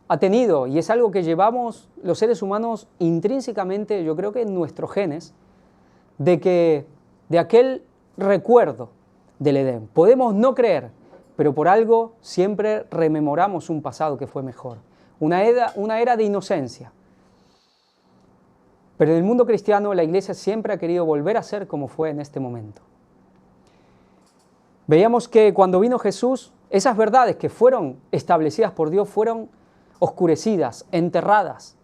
ha tenido, y es algo que llevamos los seres humanos intrínsecamente, yo creo que en nuestros genes, de aquel recuerdo del Edén. Podemos no creer, pero por algo siempre rememoramos un pasado que fue mejor, una era de inocencia. Pero en el mundo cristiano la iglesia siempre ha querido volver a ser como fue en este momento. Veíamos que cuando vino Jesús, esas verdades que fueron establecidas por Dios fueron oscurecidas, enterradas.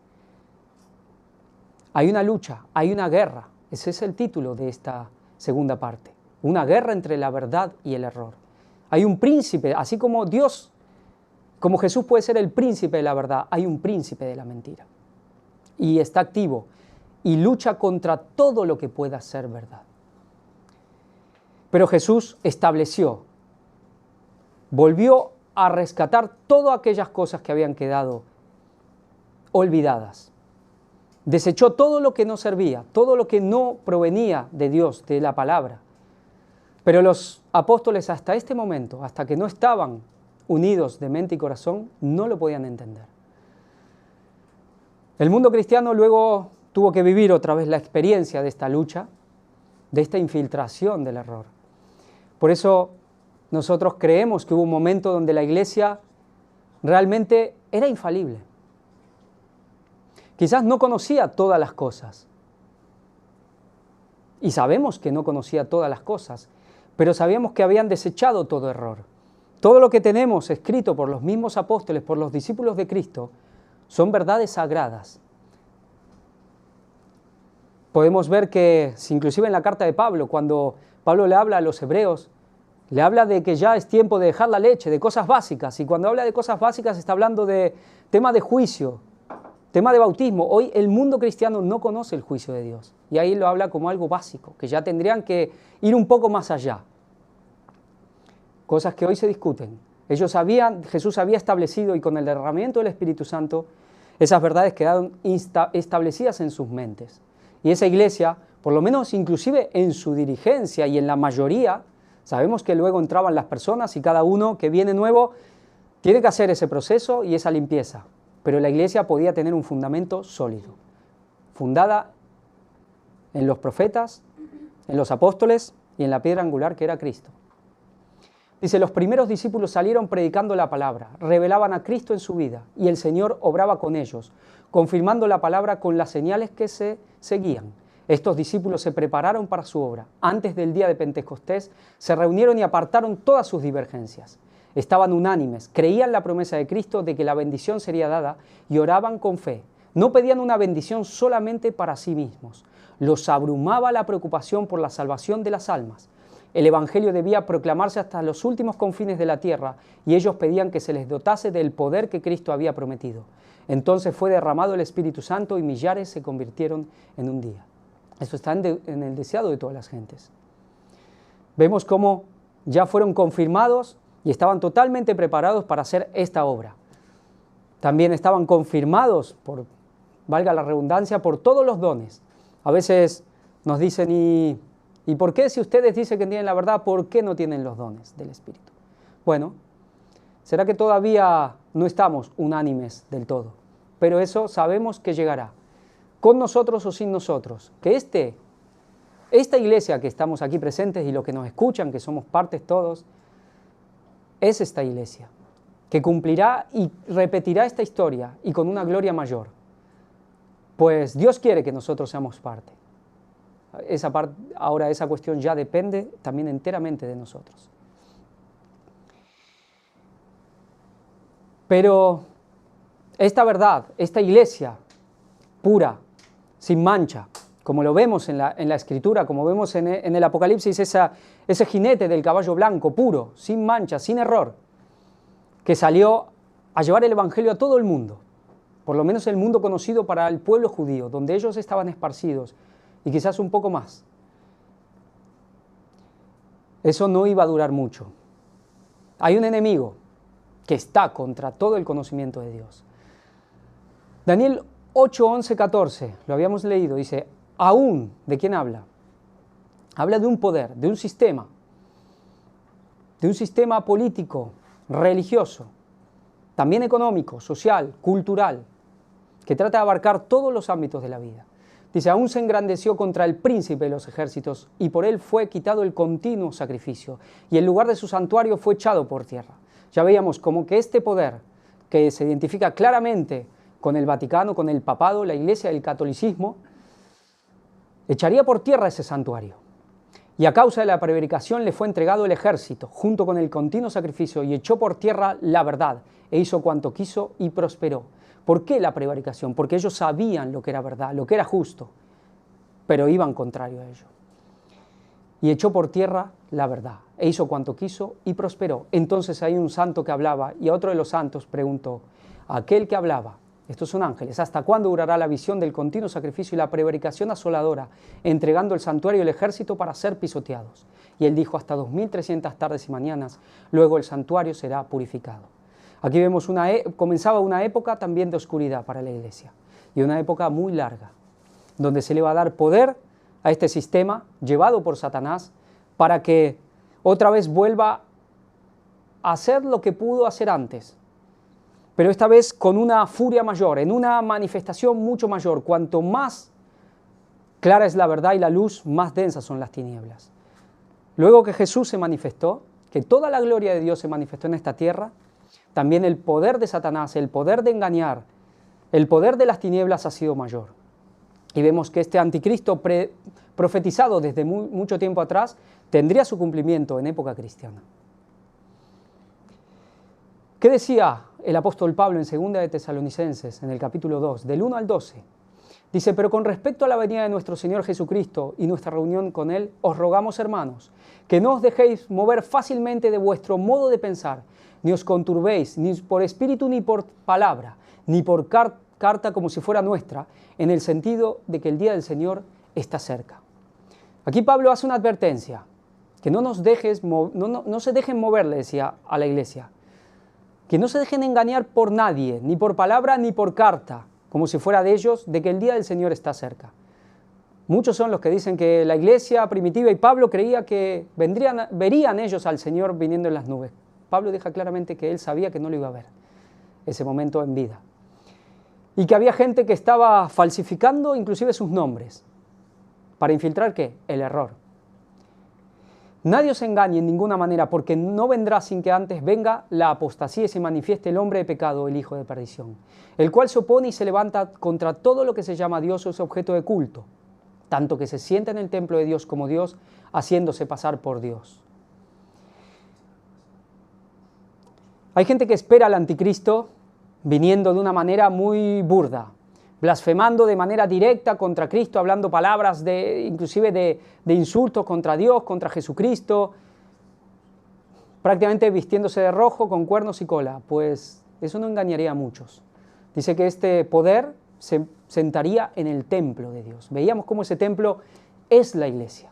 Hay una lucha, hay una guerra. Ese es el título de esta segunda parte. Una guerra entre la verdad y el error. Hay un príncipe, así como Dios, como Jesús puede ser el príncipe de la verdad, hay un príncipe de la mentira. Y está activo y lucha contra todo lo que pueda ser verdad. Pero Jesús estableció, volvió a rescatar todas aquellas cosas que habían quedado olvidadas. Desechó todo lo que no servía, todo lo que no provenía de Dios, de la palabra. Pero los apóstoles hasta este momento, hasta que no estaban unidos de mente y corazón, no lo podían entender. El mundo cristiano luego tuvo que vivir otra vez la experiencia de esta lucha, de esta infiltración del error. Por eso nosotros creemos que hubo un momento donde la iglesia realmente era infalible. Quizás no conocía todas las cosas. Y sabemos que no conocía todas las cosas, pero sabíamos que habían desechado todo error. Todo lo que tenemos escrito por los mismos apóstoles, por los discípulos de Cristo, son verdades sagradas. Podemos ver que, inclusive en la carta de Pablo, cuando Pablo le habla a los hebreos, le habla de que ya es tiempo de dejar la leche, de cosas básicas. Y cuando habla de cosas básicas está hablando de tema de juicio, tema de bautismo. Hoy el mundo cristiano no conoce el juicio de Dios. Y ahí lo habla como algo básico, que ya tendrían que ir un poco más allá. Cosas que hoy se discuten. Jesús había establecido, y con el derramamiento del Espíritu Santo, esas verdades quedaron establecidas en sus mentes. Y esa iglesia, por lo menos inclusive en su dirigencia y en la mayoría, sabemos que luego entraban las personas y cada uno que viene nuevo tiene que hacer ese proceso y esa limpieza. Pero la iglesia podía tener un fundamento sólido, fundada en los profetas, en los apóstoles y en la piedra angular que era Cristo. Dice, los primeros discípulos salieron predicando la palabra, revelaban a Cristo en su vida y el Señor obraba con ellos, confirmando la palabra con las señales que se seguían. Estos discípulos se prepararon para su obra. Antes del día de Pentecostés se reunieron y apartaron todas sus divergencias. Estaban unánimes, creían la promesa de Cristo de que la bendición sería dada y oraban con fe. No pedían una bendición solamente para sí mismos. Los abrumaba la preocupación por la salvación de las almas. El Evangelio debía proclamarse hasta los últimos confines de la tierra y ellos pedían que se les dotase del poder que Cristo había prometido. Entonces fue derramado el Espíritu Santo y millares se convirtieron en un día. Eso está en el deseado de todas las gentes. Vemos cómo ya fueron confirmados y estaban totalmente preparados para hacer esta obra. También estaban confirmados, valga la redundancia, por todos los dones. A veces nos dicen, ¿y por qué si ustedes dicen que tienen la verdad, por qué no tienen los dones del Espíritu? Bueno, será que todavía no estamos unánimes del todo, pero eso sabemos que llegará, con nosotros o sin nosotros, que esta iglesia que estamos aquí presentes y los que nos escuchan, que somos partes todos, es esta iglesia. que cumplirá y repetirá esta historia y con una gloria mayor. Pues Dios quiere que nosotros seamos parte. Ahora esa cuestión ya depende también enteramente de nosotros. Pero esta verdad, esta iglesia pura, sin mancha, como lo vemos en la Escritura, como vemos en el Apocalipsis, ese jinete del caballo blanco, puro, sin mancha, sin error, que salió a llevar el Evangelio a todo el mundo, por lo menos el mundo conocido para el pueblo judío, donde ellos estaban esparcidos, y quizás un poco más. Eso no iba a durar mucho. Hay un enemigo que está contra todo el conocimiento de Dios. Daniel 8, 11, 14, lo habíamos leído, dice, aún, ¿de quién habla? Habla de un poder, de un sistema político, religioso, también económico, social, cultural, que trata de abarcar todos los ámbitos de la vida. Dice, aún se engrandeció contra el príncipe de los ejércitos y por él fue quitado el continuo sacrificio y el lugar de su santuario fue echado por tierra. Ya veíamos como que este poder, que se identifica claramente con el Vaticano, con el papado, la iglesia, el catolicismo, echaría por tierra ese santuario. Y a causa de la prevaricación le fue entregado el ejército, junto con el continuo sacrificio, y echó por tierra la verdad, e hizo cuanto quiso y prosperó. ¿Por qué la prevaricación? Porque ellos sabían lo que era verdad, lo que era justo, pero iban contrario a ello. Y echó por tierra la verdad, e hizo cuanto quiso y prosperó. Entonces hay un santo que hablaba, y a otro de los santos preguntó, aquel que hablaba, estos son ángeles, ¿hasta cuándo durará la visión del continuo sacrificio y la prevaricación asoladora, entregando el santuario y el ejército para ser pisoteados? Y él dijo, hasta 2300 tardes y mañanas, luego el santuario será purificado. Aquí vemos comenzaba una época también de oscuridad para la iglesia, y una época muy larga, donde se le va a dar poder a este sistema llevado por Satanás para que otra vez vuelva a hacer lo que pudo hacer antes, pero esta vez con una furia mayor, en una manifestación mucho mayor. Cuanto más clara es la verdad y la luz, más densas son las tinieblas. Luego que Jesús se manifestó, que toda la gloria de Dios se manifestó en esta tierra, también el poder de Satanás, el poder de engañar, el poder de las tinieblas ha sido mayor. Y vemos que este anticristo profetizado desde mucho tiempo atrás tendría su cumplimiento en época cristiana. ¿Qué decía el apóstol Pablo en 2 de Tesalonicenses, en el capítulo 2, del 1 al 12? Dice, pero con respecto a la venida de nuestro Señor Jesucristo y nuestra reunión con Él, os rogamos, hermanos, que no os dejéis mover fácilmente de vuestro modo de pensar, ni os conturbéis, ni por espíritu ni por palabra, ni por carta como si fuera nuestra, en el sentido de que el día del Señor está cerca. Aquí Pablo hace una advertencia, que no se dejen mover, le decía a la iglesia, que no se dejen engañar por nadie, ni por palabra ni por carta, como si fuera de ellos, de que el día del Señor está cerca. Muchos son los que dicen que la iglesia primitiva y Pablo creía que verían ellos al Señor viniendo en las nubes. Pablo deja claramente que él sabía que no lo iba a ver ese momento en vida. Y que había gente que estaba falsificando inclusive sus nombres. ¿Para infiltrar qué? El error. Nadie os engañe en ninguna manera, porque no vendrá sin que antes venga la apostasía y se manifieste el hombre de pecado, el hijo de perdición, el cual se opone y se levanta contra todo lo que se llama Dios o es objeto de culto, tanto que se sienta en el templo de Dios como Dios, haciéndose pasar por Dios. Hay gente que espera al anticristo viniendo de una manera muy burda, blasfemando de manera directa contra Cristo, hablando palabras inclusive de insultos contra Dios, contra Jesucristo, prácticamente vistiéndose de rojo con cuernos y cola. Pues eso no engañaría a muchos. Dice que este poder se sentaría en el templo de Dios. Veíamos cómo ese templo es la iglesia.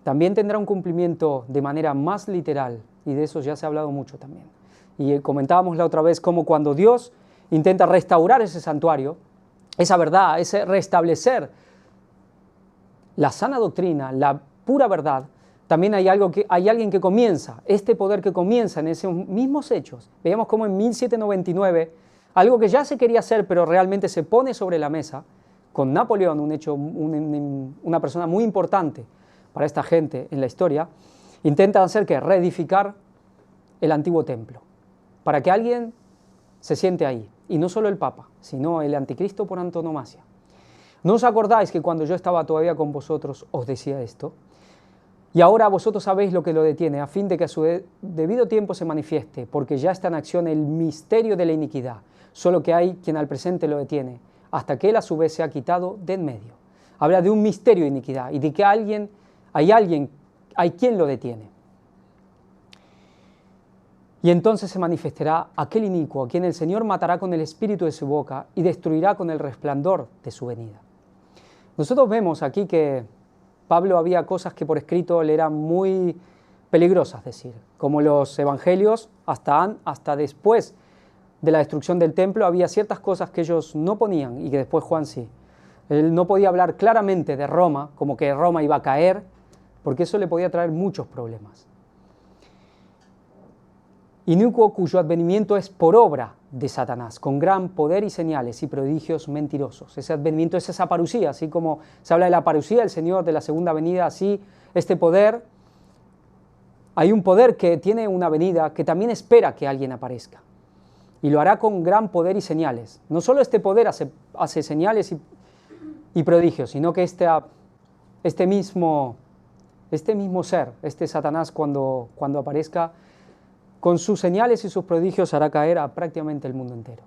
También tendrá un cumplimiento de manera más literal, y de eso ya se ha hablado mucho también. Y comentábamos la otra vez cómo cuando Dios intenta restaurar ese santuario, esa verdad, ese restablecer la sana doctrina, la pura verdad, también hay alguien que comienza, este poder que comienza en esos mismos hechos. Veíamos cómo en 1799, algo que ya se quería hacer, pero realmente se pone sobre la mesa, con Napoleón, una persona muy importante para esta gente en la historia, intentan hacer que reedificar el antiguo templo, para que alguien se siente ahí, y no solo el Papa, sino el anticristo por antonomasia. ¿No os acordáis que cuando yo estaba todavía con vosotros os decía esto? Y ahora vosotros sabéis lo que lo detiene, a fin de que a su debido tiempo se manifieste, porque ya está en acción el misterio de la iniquidad, solo que hay quien al presente lo detiene, hasta que él a su vez se ha quitado de en medio. Habla de un misterio de iniquidad y de que hay quien lo detiene. Y entonces se manifestará aquel inicuo, a quien el Señor matará con el espíritu de su boca y destruirá con el resplandor de su venida. Nosotros vemos aquí que Pablo había cosas que por escrito le eran muy peligrosas decir, como los evangelios hasta después de la destrucción del templo había ciertas cosas que ellos no ponían y que después Juan sí. Él no podía hablar claramente de Roma, como que Roma iba a caer, porque eso le podía traer muchos problemas. Inicuo cuyo advenimiento es por obra de Satanás, con gran poder y señales y prodigios mentirosos. Ese advenimiento es esa parusía, así como se habla de la parusía del Señor, de la segunda venida, así este poder, hay un poder que tiene una venida que también espera que alguien aparezca. Y lo hará con gran poder y señales. No solo este poder hace señales y prodigios, sino que este mismo ser, este Satanás cuando aparezca, con sus señales y sus prodigios hará caer a prácticamente el mundo entero.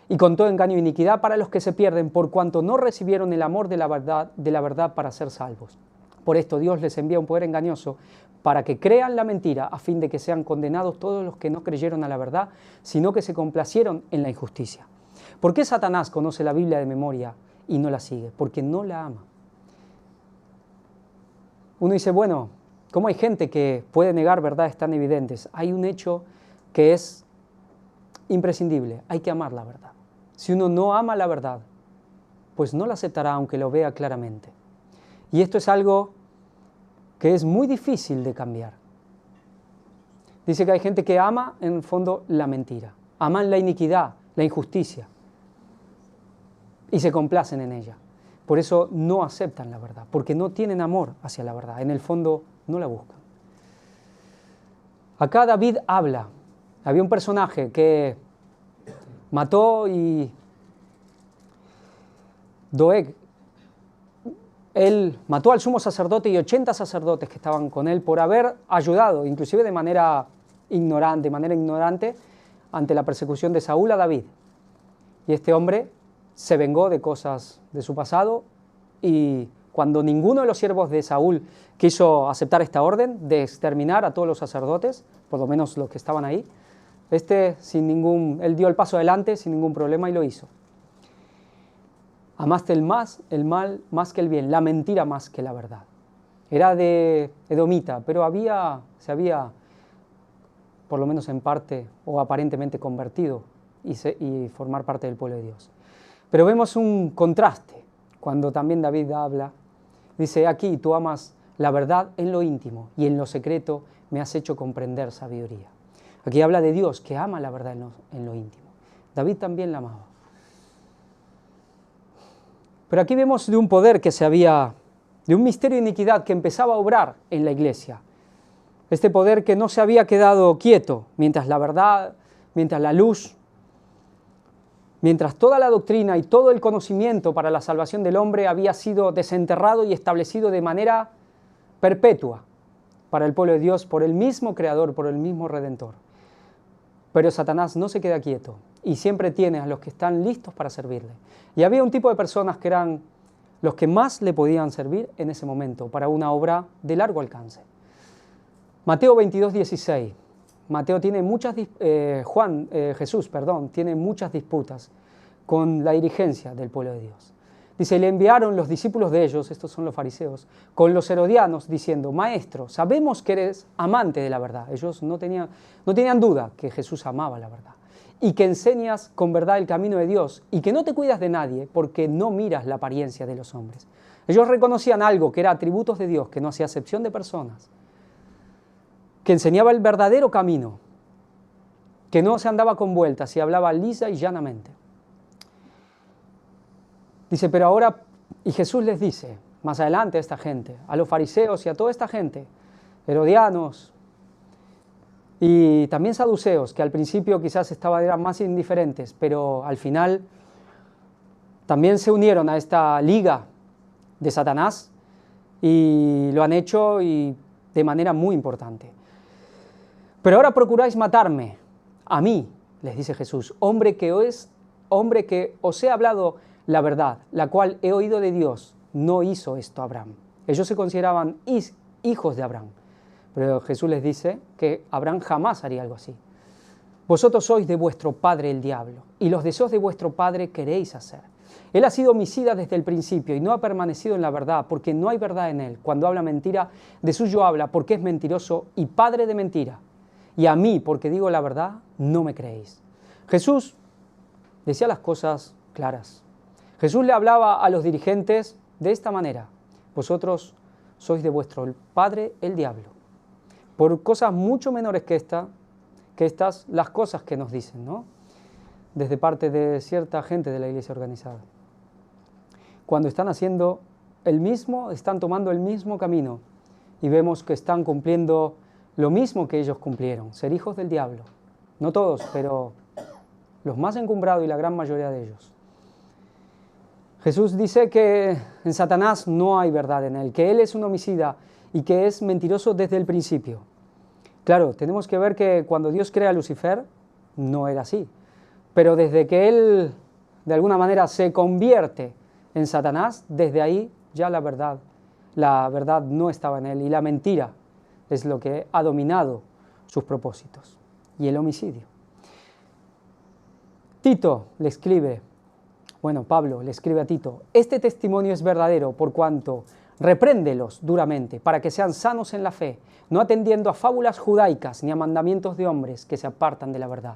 Y con todo engaño e iniquidad para los que se pierden, por cuanto no recibieron el amor de la verdad para ser salvos. Por esto Dios les envía un poder engañoso para que crean la mentira, a fin de que sean condenados todos los que no creyeron a la verdad, sino que se complacieron en la injusticia. ¿Por qué Satanás conoce la Biblia de memoria y no la sigue? Porque no la ama. Uno dice, bueno, ¿cómo hay gente que puede negar verdades tan evidentes? Hay un hecho que es imprescindible, hay que amar la verdad. Si uno no ama la verdad, pues no la aceptará aunque lo vea claramente. Y esto es algo que es muy difícil de cambiar. Dice que hay gente que ama en el fondo la mentira, aman la iniquidad, la injusticia y se complacen en ella. Por eso no aceptan la verdad, porque no tienen amor hacia la verdad, en el fondo no la buscan. Acá David habla, había un personaje que mató y Doeg, él mató al sumo sacerdote y 80 sacerdotes que estaban con él por haber ayudado, inclusive de manera ignorante, ante la persecución de Saúl a David. Y este hombre se vengó de cosas de su pasado y cuando ninguno de los siervos de Saúl quiso aceptar esta orden de exterminar a todos los sacerdotes, por lo menos los que estaban ahí, él dio el paso adelante sin ningún problema y lo hizo. Amaste el mal más que el bien, la mentira más que la verdad. Era de edomita, pero se había, por lo menos en parte o aparentemente convertido y formar parte del pueblo de Dios. Pero vemos un contraste cuando también David habla. Dice, aquí tú amas la verdad en lo íntimo y en lo secreto me has hecho comprender sabiduría. Aquí habla de Dios que ama la verdad en lo íntimo. David también la amaba. Pero aquí vemos de un poder de un misterio de iniquidad que empezaba a obrar en la iglesia. Este poder que no se había quedado quieto mientras la verdad, mientras la luz, mientras toda la doctrina y todo el conocimiento para la salvación del hombre había sido desenterrado y establecido de manera perpetua para el pueblo de Dios por el mismo Creador, por el mismo Redentor. Pero Satanás no se queda quieto y siempre tiene a los que están listos para servirle. Y había un tipo de personas que eran los que más le podían servir en ese momento para una obra de largo alcance. Mateo 22:16. Jesús tiene muchas disputas con la dirigencia del pueblo de Dios. Dice, le enviaron los discípulos de ellos, estos son los fariseos, con los herodianos diciendo, Maestro, sabemos que eres amante de la verdad. Ellos no tenían duda que Jesús amaba la verdad. Y que enseñas con verdad el camino de Dios y que no te cuidas de nadie porque no miras la apariencia de los hombres. Ellos reconocían algo que era atributos de Dios, que no hacía acepción de personas, que enseñaba el verdadero camino, que no se andaba con vueltas y hablaba lisa y llanamente. Dice, pero ahora, y Jesús les dice, más adelante a esta gente, a los fariseos y a toda esta gente, herodianos, y también saduceos, que al principio quizás eran más indiferentes, pero al final también se unieron a esta liga de Satanás y lo han hecho y de manera muy importante. Pero ahora procuráis matarme, a mí, les dice Jesús, hombre que os he hablado la verdad, la cual he oído de Dios. No hizo esto Abraham. Ellos se consideraban hijos de Abraham. Pero Jesús les dice que Abraham jamás haría algo así. Vosotros sois de vuestro padre el diablo, y los deseos de vuestro padre queréis hacer. Él ha sido homicida desde el principio y no ha permanecido en la verdad, porque no hay verdad en él. Cuando habla mentira, de suyo habla, porque es mentiroso y padre de mentira. Y a mí, porque digo la verdad, no me creéis. Jesús decía las cosas claras. Jesús le hablaba a los dirigentes de esta manera: vosotros sois de vuestro padre el diablo. Por cosas mucho menores que estas, las cosas que nos dicen, ¿no? Desde parte de cierta gente de la iglesia organizada. Cuando están haciendo están tomando el mismo camino y vemos que están cumpliendo lo mismo que ellos cumplieron, ser hijos del diablo. No todos, pero los más encumbrados y la gran mayoría de ellos. Jesús dice que en Satanás no hay verdad en él, que él es un homicida y que es mentiroso desde el principio. Claro, tenemos que ver que cuando Dios crea a Lucifer, no era así. Pero desde que él, de alguna manera, se convierte en Satanás, desde ahí ya la verdad no estaba en él y la mentira es lo que ha dominado sus propósitos y el homicidio. Pablo le escribe a Tito: este testimonio es verdadero, por cuanto repréndelos duramente, para que sean sanos en la fe, no atendiendo a fábulas judaicas ni a mandamientos de hombres que se apartan de la verdad.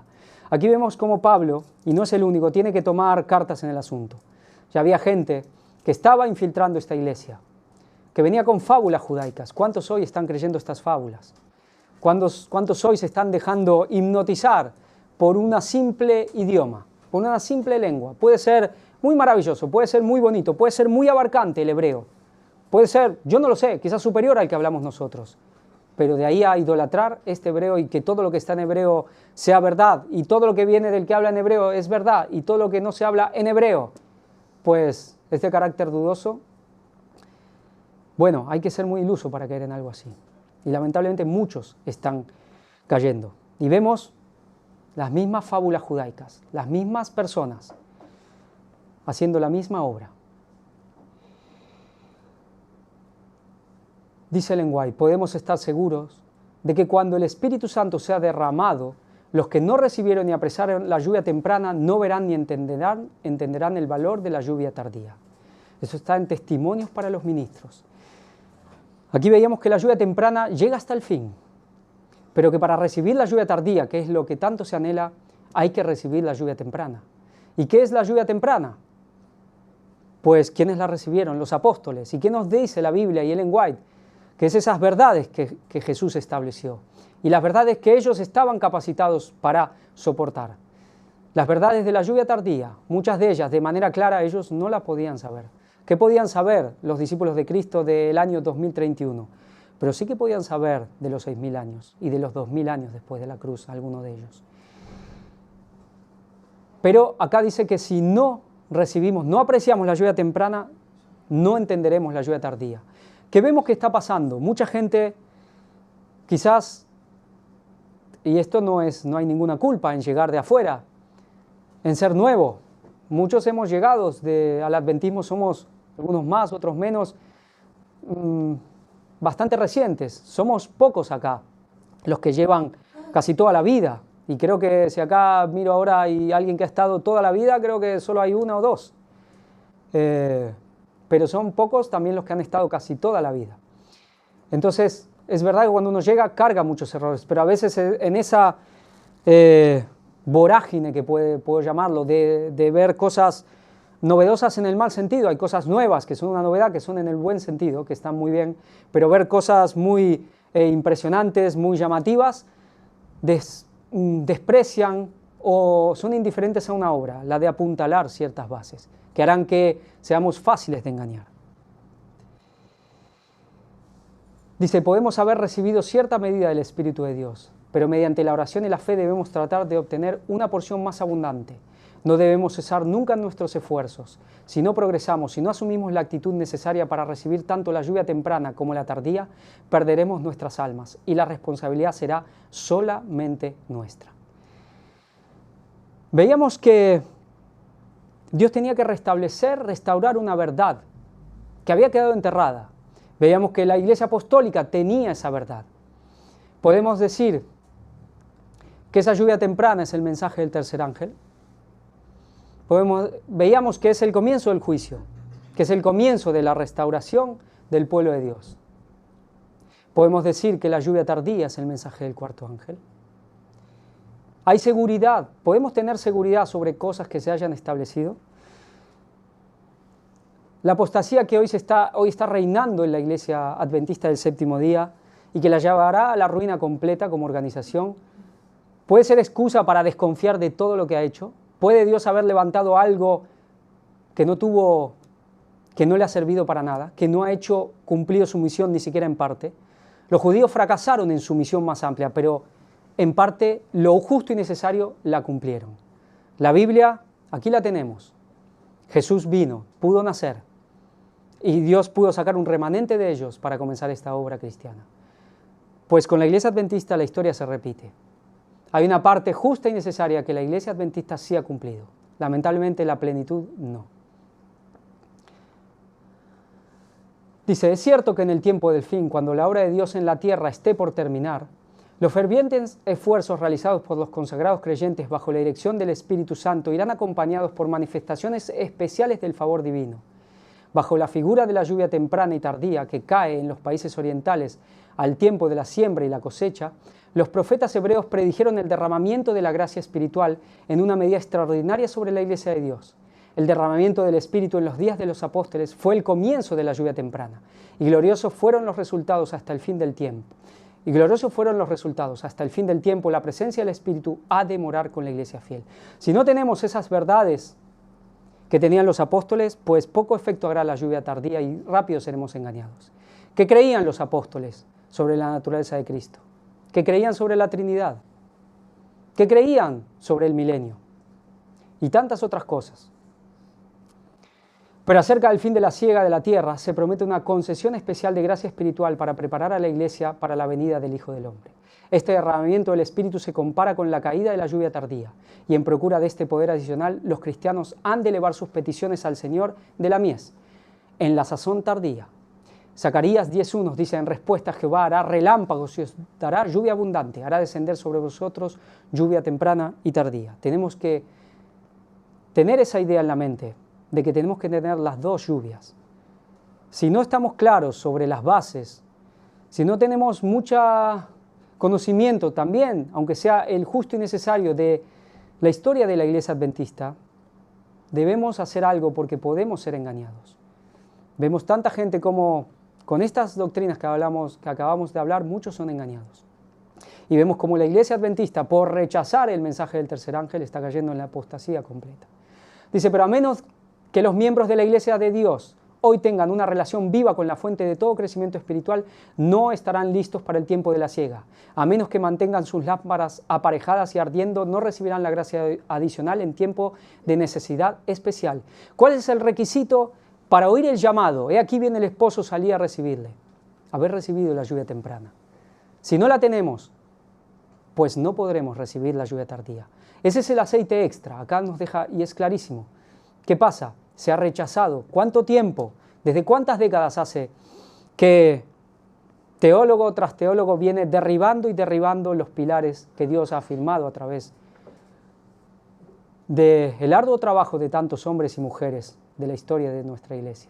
Aquí vemos cómo Pablo, y no es el único, tiene que tomar cartas en el asunto. Ya había gente que estaba infiltrando esta iglesia, que venía con fábulas judaicas. ¿Cuántos hoy están creyendo estas fábulas? ¿Cuántos hoy se están dejando hipnotizar por una simple idioma, por una simple lengua? Puede ser muy maravilloso, puede ser muy bonito, puede ser muy abarcante el hebreo. Puede ser, yo no lo sé, quizás superior al que hablamos nosotros. Pero de ahí a idolatrar este hebreo y que todo lo que está en hebreo sea verdad, y todo lo que viene del que habla en hebreo es verdad, y todo lo que no se habla en hebreo, pues es de carácter dudoso. Bueno, hay que ser muy iluso para caer en algo así. Y lamentablemente muchos están cayendo. Y vemos las mismas fábulas judaicas, las mismas personas haciendo la misma obra. Dice Ellen White: podemos estar seguros de que cuando el Espíritu Santo sea derramado, los que no recibieron ni apresaron la lluvia temprana no verán ni entenderán el valor de la lluvia tardía. Eso está en Testimonios para los Ministros. Aquí veíamos que la lluvia temprana llega hasta el fin, pero que para recibir la lluvia tardía, que es lo que tanto se anhela, hay que recibir la lluvia temprana. ¿Y qué es la lluvia temprana? Pues, ¿quiénes la recibieron? Los apóstoles. ¿Y qué nos dice la Biblia y Ellen White? Que es esas verdades que Jesús estableció y las verdades que ellos estaban capacitados para soportar. Las verdades de la lluvia tardía, muchas de ellas de manera clara ellos no las podían saber. ¿Qué podían saber los discípulos de Cristo del año 2031? Pero sí que podían saber de los 6.000 años y de los 2.000 años después de la cruz, algunos de ellos. Pero acá dice que si no recibimos, no apreciamos la lluvia temprana, no entenderemos la lluvia tardía. ¿Qué vemos que está pasando? Mucha gente, quizás, y esto no hay ninguna culpa en llegar de afuera, en ser nuevo. Muchos hemos llegado al adventismo, somos algunos más, otros menos, bastante recientes. Somos pocos acá, los que llevan casi toda la vida. Y creo que si acá miro ahora y alguien que ha estado toda la vida, creo que solo hay una o dos. Pero son pocos también los que han estado casi toda la vida. Entonces, es verdad que cuando uno llega carga muchos errores, pero a veces en esa vorágine, que puedo llamarlo, de ver cosas novedosas en el mal sentido, hay cosas nuevas que son una novedad, que son en el buen sentido, que están muy bien, pero ver cosas muy impresionantes, muy llamativas, desprecian o son indiferentes a una obra, la de apuntalar ciertas bases, que harán que seamos fáciles de engañar. Dice, podemos haber recibido cierta medida del Espíritu de Dios. pero mediante la oración y la fe debemos tratar de obtener una porción más abundante. No debemos cesar nunca en nuestros esfuerzos. Si no progresamos, si no asumimos la actitud necesaria para recibir tanto la lluvia temprana como la tardía, perderemos nuestras almas y la responsabilidad será solamente nuestra. Veíamos que Dios tenía que restaurar una verdad que había quedado enterrada. Veíamos que la Iglesia Apostólica tenía esa verdad. Podemos decir que esa lluvia temprana es el mensaje del tercer ángel. Veíamos que es el comienzo del juicio, que es el comienzo de la restauración del pueblo de Dios. Podemos decir que la lluvia tardía es el mensaje del cuarto ángel. Hay seguridad, podemos tener seguridad sobre cosas que se hayan establecido. La apostasía que hoy está reinando en la Iglesia Adventista del Séptimo Día y que la llevará a la ruina completa como organización, puede ser excusa para desconfiar de todo lo que ha hecho. ¿Puede Dios haber levantado algo que no le ha servido para nada, que no ha cumplido su misión ni siquiera en parte? Los judíos fracasaron en su misión más amplia, pero en parte lo justo y necesario la cumplieron. La Biblia, aquí la tenemos. Jesús vino, pudo nacer, y Dios pudo sacar un remanente de ellos para comenzar esta obra cristiana. Pues con la Iglesia Adventista la historia se repite. Hay una parte justa y necesaria que la Iglesia Adventista sí ha cumplido. Lamentablemente la plenitud no. Dice, es cierto que en el tiempo del fin, cuando la obra de Dios en la tierra esté por terminar, los fervientes esfuerzos realizados por los consagrados creyentes bajo la dirección del Espíritu Santo irán acompañados por manifestaciones especiales del favor divino. Bajo la figura de la lluvia temprana y tardía que cae en los países orientales al tiempo de la siembra y la cosecha, los profetas hebreos predijeron el derramamiento de la gracia espiritual en una medida extraordinaria sobre la Iglesia de Dios. El derramamiento del Espíritu en los días de los apóstoles fue el comienzo de la lluvia temprana, y gloriosos fueron los resultados hasta el fin del tiempo. La presencia del Espíritu ha de morar con la Iglesia fiel. Si no tenemos esas verdades que tenían los apóstoles, pues poco efecto hará la lluvia tardía y rápido seremos engañados. ¿Qué creían los apóstoles sobre la naturaleza de Cristo? ¿Qué creían sobre la Trinidad? ¿Qué creían sobre el milenio? Y tantas otras cosas. Pero acerca del fin de la siega de la tierra se promete una concesión especial de gracia espiritual para preparar a la Iglesia para la venida del Hijo del Hombre. Este derramamiento del Espíritu se compara con la caída de la lluvia tardía, y en procura de este poder adicional, los cristianos han de elevar sus peticiones al Señor de la mies, en la sazón tardía. Zacarías 10:1 dice, en respuesta, Jehová hará relámpagos y os dará lluvia abundante, hará descender sobre vosotros lluvia temprana y tardía. Tenemos que tener esa idea en la mente, de que tenemos que tener las dos lluvias. Si no estamos claros sobre las bases, si no tenemos mucho conocimiento también, aunque sea el justo y necesario de la historia de la Iglesia Adventista, debemos hacer algo porque podemos ser engañados. Vemos tanta gente como con estas doctrinas que acabamos de hablar, muchos son engañados. Y vemos como la Iglesia Adventista, por rechazar el mensaje del tercer ángel, está cayendo en la apostasía completa. Dice, pero a menos que los miembros de la Iglesia de Dios hoy tengan una relación viva con la fuente de todo crecimiento espiritual, no estarán listos para el tiempo de la siega. A menos que mantengan sus lámparas aparejadas y ardiendo, no recibirán la gracia adicional en tiempo de necesidad especial. ¿Cuál es el requisito para oír el llamado? He aquí viene el esposo, salí a recibirle. Haber recibido la lluvia temprana. Si no la tenemos, pues no podremos recibir la lluvia tardía. Ese es el aceite extra. Acá nos deja, y es clarísimo. ¿Qué pasa? Se ha rechazado. ¿Cuánto tiempo? ¿Desde cuántas décadas hace que teólogo tras teólogo viene derribando y derribando los pilares que Dios ha afirmado a través del arduo trabajo de tantos hombres y mujeres de la historia de nuestra Iglesia?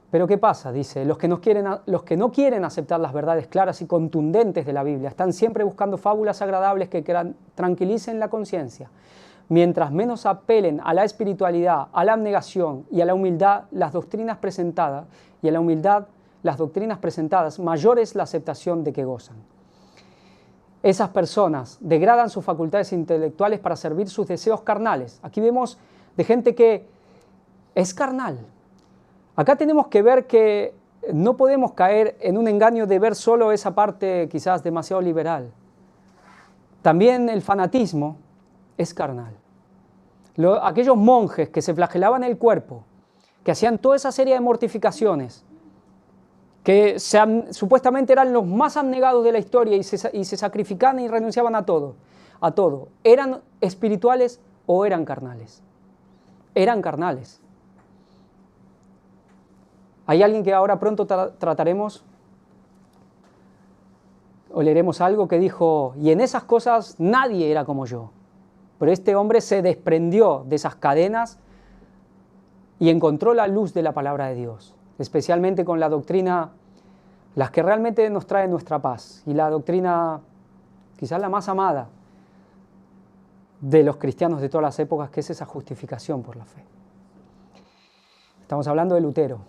Pero ¿qué pasa? Dice, los que no quieren aceptar las verdades claras y contundentes de la Biblia están siempre buscando fábulas agradables que tranquilicen la conciencia. Mientras menos apelen a la espiritualidad, a la abnegación y a la humildad las doctrinas presentadas, mayor es la aceptación de que gozan. Esas personas degradan sus facultades intelectuales para servir sus deseos carnales. Aquí vemos de gente que es carnal. Acá tenemos que ver que no podemos caer en un engaño de ver solo esa parte quizás demasiado liberal. También el fanatismo es carnal. Aquellos monjes que se flagelaban el cuerpo, que hacían toda esa serie de mortificaciones, que supuestamente eran los más abnegados de la historia y se sacrificaban y renunciaban a todo, ¿eran espirituales o eran carnales? Eran carnales. Hay alguien que ahora pronto trataremos o leeremos algo que dijo, y en esas cosas nadie era como yo. Pero este hombre se desprendió de esas cadenas y encontró la luz de la palabra de Dios, especialmente con la doctrina, las que realmente nos trae nuestra paz, y la doctrina quizás la más amada de los cristianos de todas las épocas, que es esa justificación por la fe. Estamos hablando de Lutero.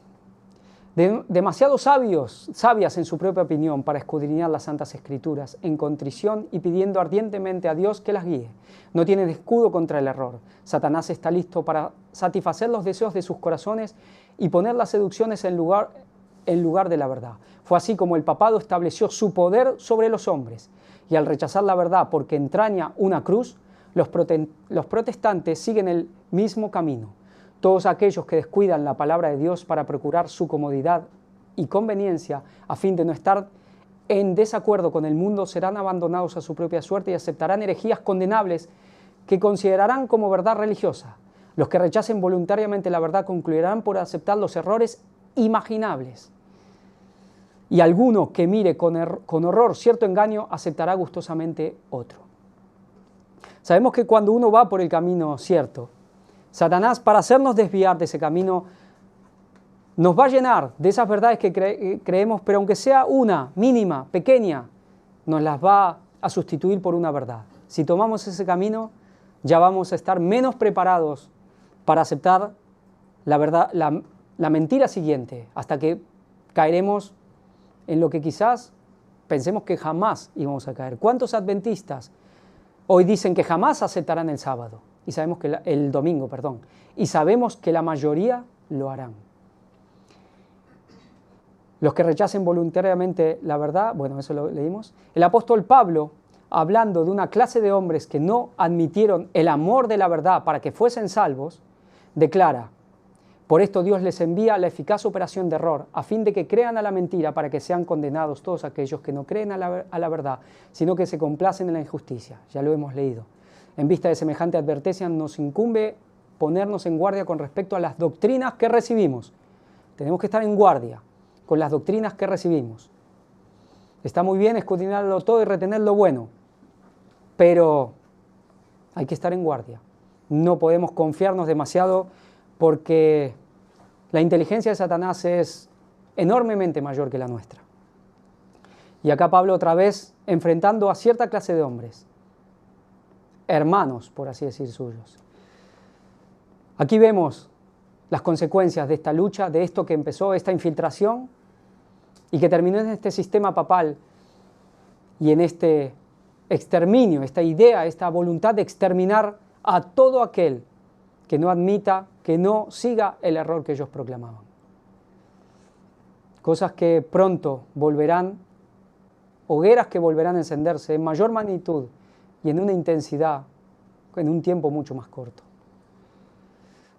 Demasiado sabias en su propia opinión para escudriñar las Santas Escrituras en contrición y pidiendo ardientemente a Dios que las guíe. No tienen escudo contra el error. Satanás está listo para satisfacer los deseos de sus corazones y poner las seducciones en lugar de la verdad. Fue así como el papado estableció su poder sobre los hombres, y al rechazar la verdad porque entraña una cruz, los protestantes siguen el mismo camino. Todos aquellos que descuidan la palabra de Dios para procurar su comodidad y conveniencia a fin de no estar en desacuerdo con el mundo serán abandonados a su propia suerte y aceptarán herejías condenables que considerarán como verdad religiosa. Los que rechacen voluntariamente la verdad concluirán por aceptar los errores imaginables. Y alguno que mire con horror cierto engaño aceptará gustosamente otro. Sabemos que cuando uno va por el camino cierto, Satanás, para hacernos desviar de ese camino, nos va a llenar de esas verdades que creemos, pero aunque sea una mínima, pequeña, nos las va a sustituir por una verdad. Si tomamos ese camino, ya vamos a estar menos preparados para aceptar la verdad, la mentira siguiente, hasta que caeremos en lo que quizás pensemos que jamás íbamos a caer. ¿Cuántos adventistas hoy dicen que jamás aceptarán el sábado? Y sabemos que el domingo, perdón. Y sabemos que la mayoría lo harán. Los que rechacen voluntariamente la verdad, bueno, eso lo leímos. El apóstol Pablo, hablando de una clase de hombres que no admitieron el amor de la verdad para que fuesen salvos, declara, por esto Dios les envía la eficaz operación de error, a fin de que crean a la mentira para que sean condenados todos aquellos que no creen a la verdad, sino que se complacen en la injusticia. Ya lo hemos leído. En vista de semejante advertencia, nos incumbe ponernos en guardia con respecto a las doctrinas que recibimos. Tenemos que estar en guardia con las doctrinas que recibimos. Está muy bien escudriñarlo todo y retener lo bueno, pero hay que estar en guardia. No podemos confiarnos demasiado porque la inteligencia de Satanás es enormemente mayor que la nuestra. Y acá Pablo otra vez enfrentando a cierta clase de hombres, hermanos, por así decir, suyos. Aquí vemos las consecuencias de esta lucha, de esto que empezó, esta infiltración, y que terminó en este sistema papal y en este exterminio, esta idea, esta voluntad de exterminar a todo aquel que no admita, que no siga el error que ellos proclamaban. Cosas que pronto volverán, hogueras que volverán a encenderse en mayor magnitud y en una intensidad, en un tiempo mucho más corto.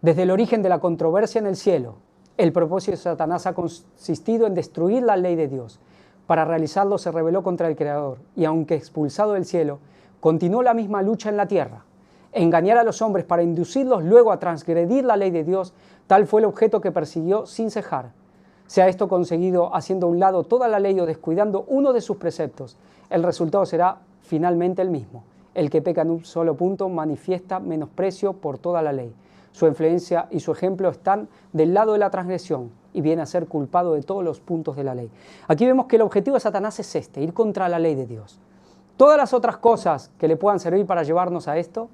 Desde el origen de la controversia en el cielo, el propósito de Satanás ha consistido en destruir la ley de Dios. Para realizarlo se rebeló contra el Creador y aunque expulsado del cielo, continuó la misma lucha en la tierra. Engañar a los hombres para inducirlos luego a transgredir la ley de Dios, tal fue el objeto que persiguió sin cejar. Sea esto conseguido haciendo a un lado toda la ley o descuidando uno de sus preceptos, el resultado será finalmente el mismo. El que peca en un solo punto manifiesta menosprecio por toda la ley. Su influencia y su ejemplo están del lado de la transgresión y viene a ser culpado de todos los puntos de la ley. Aquí vemos que el objetivo de Satanás es este, ir contra la ley de Dios. Todas las otras cosas que le puedan servir para llevarnos a esto,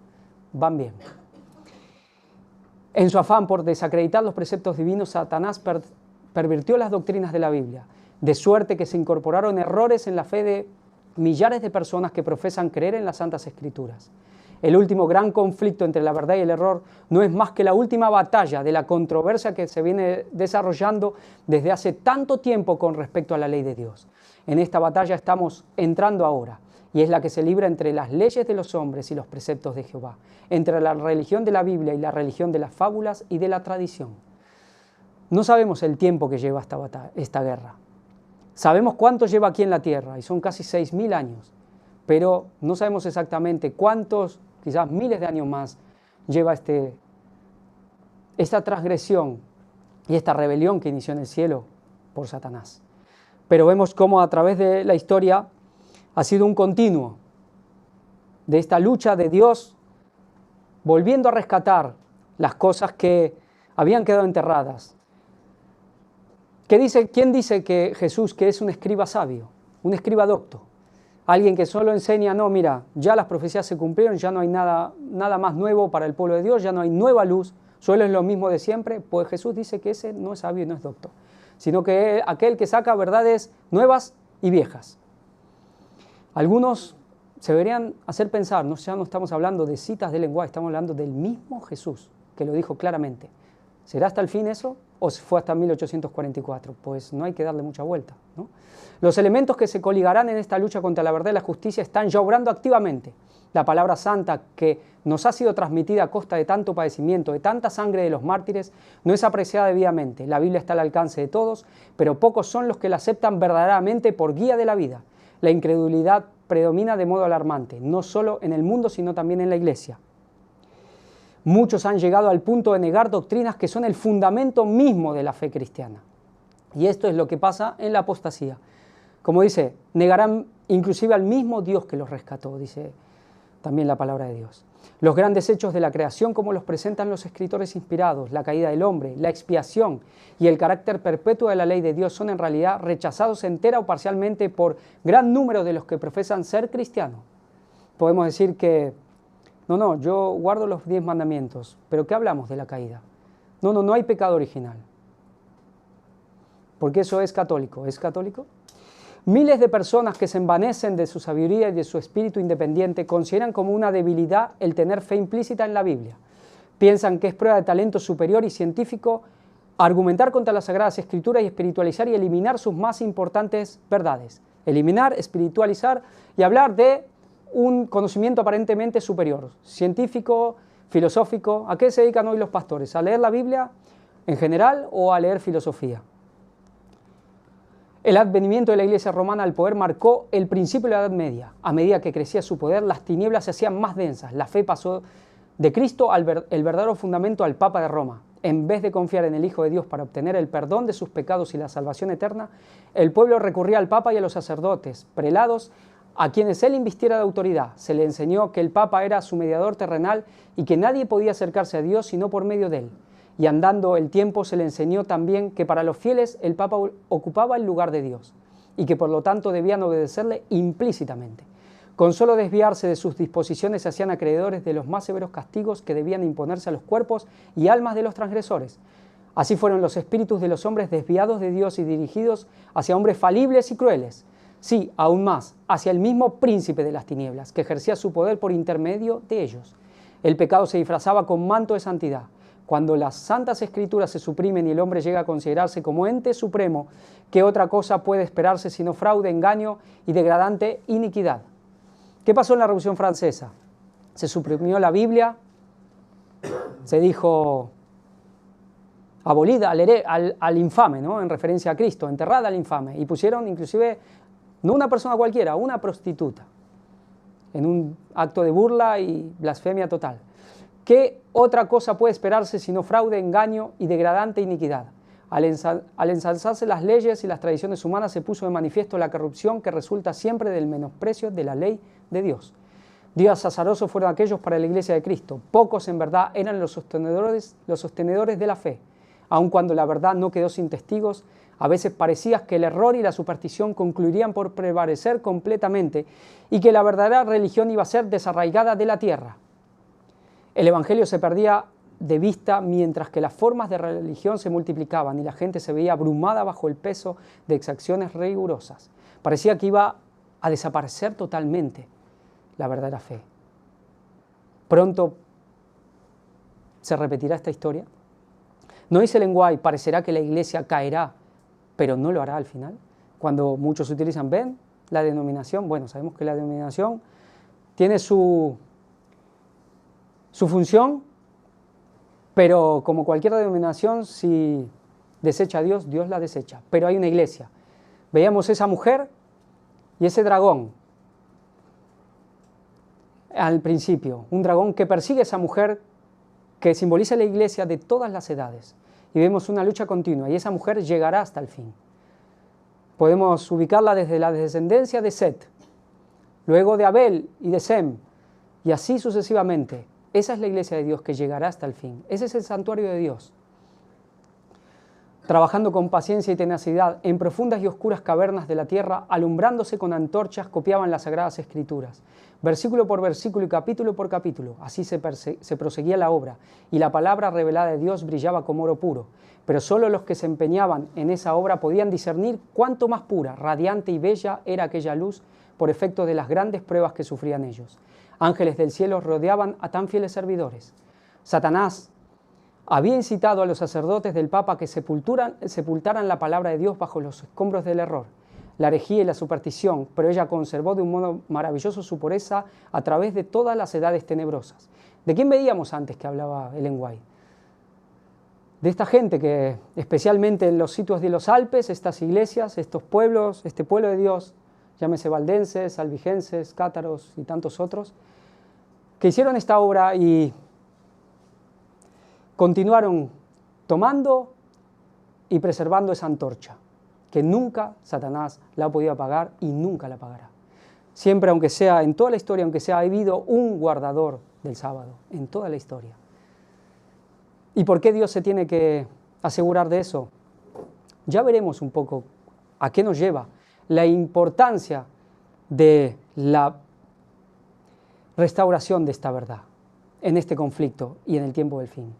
van bien. En su afán por desacreditar los preceptos divinos, Satanás pervirtió las doctrinas de la Biblia, de suerte que se incorporaron errores en la fe de millares de personas que profesan creer en las Santas Escrituras. El último gran conflicto entre la verdad y el error no es más que la última batalla de la controversia que se viene desarrollando desde hace tanto tiempo con respecto a la ley de Dios. En esta batalla estamos entrando ahora, y es la que se libra entre las leyes de los hombres y los preceptos de Jehová, entre la religión de la Biblia y la religión de las fábulas y de la tradición. No sabemos el tiempo que lleva esta guerra. Sabemos cuánto lleva aquí en la tierra, y son casi 6.000 años, pero no sabemos exactamente cuántos, quizás miles de años más, lleva esta transgresión y esta rebelión que inició en el cielo por Satanás. Pero vemos cómo a través de la historia ha sido un continuo de esta lucha de Dios volviendo a rescatar las cosas que habían quedado enterradas. ¿Quién dice que Jesús, que es un escriba sabio, un escriba docto? Alguien que solo enseña, no, mira, ya las profecías se cumplieron, ya no hay nada más nuevo para el pueblo de Dios, ya no hay nueva luz, solo es lo mismo de siempre. Pues Jesús dice que ese no es sabio y no es docto, sino que aquel que saca verdades nuevas y viejas. Algunos se deberían hacer pensar, ya no estamos hablando de citas de lenguaje, estamos hablando del mismo Jesús, que lo dijo claramente. ¿Será hasta el fin eso o fue hasta 1844? Pues no hay que darle mucha vuelta, ¿no? Los elementos que se coligarán en esta lucha contra la verdad y la justicia están ya obrando activamente. La palabra santa que nos ha sido transmitida a costa de tanto padecimiento, de tanta sangre de los mártires, no es apreciada debidamente. La Biblia está al alcance de todos, pero pocos son los que la aceptan verdaderamente por guía de la vida. La incredulidad predomina de modo alarmante, no solo en el mundo, sino también en la iglesia. Muchos han llegado al punto de negar doctrinas que son el fundamento mismo de la fe cristiana. Y esto es lo que pasa en la apostasía. Como dice, negarán inclusive al mismo Dios que los rescató, dice también la palabra de Dios. Los grandes hechos de la creación, como los presentan los escritores inspirados, la caída del hombre, la expiación y el carácter perpetuo de la ley de Dios, son en realidad rechazados entera o parcialmente por gran número de los que profesan ser cristianos. Podemos decir que no, yo guardo los 10 mandamientos, pero ¿qué hablamos de la caída? No hay pecado original. Porque eso es católico. ¿Es católico? Miles de personas que se envanecen de su sabiduría y de su espíritu independiente consideran como una debilidad el tener fe implícita en la Biblia. Piensan que es prueba de talento superior y científico argumentar contra las Sagradas Escrituras y espiritualizar y eliminar sus más importantes verdades. Eliminar, espiritualizar y hablar de un conocimiento aparentemente superior, científico, filosófico. ¿A qué se dedican hoy los pastores? ¿A leer la Biblia en general o a leer filosofía? El advenimiento de la Iglesia romana al poder marcó el principio de la Edad Media. A medida que crecía su poder, las tinieblas se hacían más densas. La fe pasó de Cristo el verdadero fundamento al Papa de Roma. En vez de confiar en el Hijo de Dios para obtener el perdón de sus pecados y la salvación eterna, el pueblo recurría al Papa y a los sacerdotes, prelados, a quienes él invistiera de autoridad. Se le enseñó que el Papa era su mediador terrenal y que nadie podía acercarse a Dios sino por medio de él. Y andando el tiempo se le enseñó también que para los fieles el Papa ocupaba el lugar de Dios y que por lo tanto debían obedecerle implícitamente. Con solo desviarse de sus disposiciones se hacían acreedores de los más severos castigos que debían imponerse a los cuerpos y almas de los transgresores. Así fueron los espíritus de los hombres desviados de Dios y dirigidos hacia hombres falibles y crueles. Sí, aún más, hacia el mismo príncipe de las tinieblas, que ejercía su poder por intermedio de ellos. El pecado se disfrazaba con manto de santidad. Cuando las santas escrituras se suprimen y el hombre llega a considerarse como ente supremo, ¿qué otra cosa puede esperarse sino fraude, engaño y degradante iniquidad? ¿Qué pasó en la Revolución Francesa? Se suprimió la Biblia, se dijo abolida al infame, ¿no? En referencia a Cristo, enterrada al infame, y pusieron inclusive no una persona cualquiera, una prostituta, en un acto de burla y blasfemia total. ¿Qué otra cosa puede esperarse sino fraude, engaño y degradante iniquidad? Al ensalzarse las leyes y las tradiciones humanas se puso de manifiesto la corrupción que resulta siempre del menosprecio de la ley de Dios. Días azarosos fueron aquellos para la Iglesia de Cristo. Pocos en verdad eran los sostenedores de la fe. Aun cuando la verdad no quedó sin testigos, a veces parecía que el error y la superstición concluirían por prevalecer completamente y que la verdadera religión iba a ser desarraigada de la tierra. El Evangelio se perdía de vista mientras que las formas de religión se multiplicaban y la gente se veía abrumada bajo el peso de exacciones rigurosas. Parecía que iba a desaparecer totalmente la verdadera fe. pronto se repetirá esta historia. No dice Ellen White, parecerá que la iglesia caerá, pero no lo hará al final. Cuando muchos utilizan, ven, la denominación, bueno, sabemos que la denominación tiene su función, pero como cualquier denominación, si desecha a Dios, Dios la desecha. Pero hay una iglesia. Veíamos esa mujer y ese dragón al principio, un dragón que persigue a esa mujer que simboliza la iglesia de todas las edades. Y vemos una lucha continua y esa mujer llegará hasta el fin. Podemos ubicarla desde la descendencia de Set, luego de Abel y de Sem, y así sucesivamente. Esa es la iglesia de Dios que llegará hasta el fin. Ese es el santuario de Dios. Trabajando con paciencia y tenacidad en profundas y oscuras cavernas de la tierra, alumbrándose con antorchas, copiaban las Sagradas Escrituras. Versículo por versículo y capítulo por capítulo, así se proseguía la obra, y la palabra revelada de Dios brillaba como oro puro. Pero solo los que se empeñaban en esa obra podían discernir cuánto más pura, radiante y bella era aquella luz por efecto de las grandes pruebas que sufrían ellos. Ángeles del cielo rodeaban a tan fieles servidores. Satanás había incitado a los sacerdotes del Papa que sepultaran la palabra de Dios bajo los escombros del error, la herejía y la superstición, pero ella conservó de un modo maravilloso su pureza a través de todas las edades tenebrosas. ¿De quién veíamos antes que hablaba Ellen White? De esta gente que, especialmente en los sitios de los Alpes, estas iglesias, estos pueblos, este pueblo de Dios, llámese valdenses, albigenses, cátaros y tantos otros, que hicieron esta obra y continuaron tomando y preservando esa antorcha, que nunca Satanás la ha podido apagar y nunca la apagará. Siempre, aunque sea, en toda la historia, aunque sea, ha habido un guardador del sábado, en toda la historia. ¿Y por qué Dios se tiene que asegurar de eso? Ya veremos un poco a qué nos lleva la importancia de la restauración de esta verdad en este conflicto y en el tiempo del fin.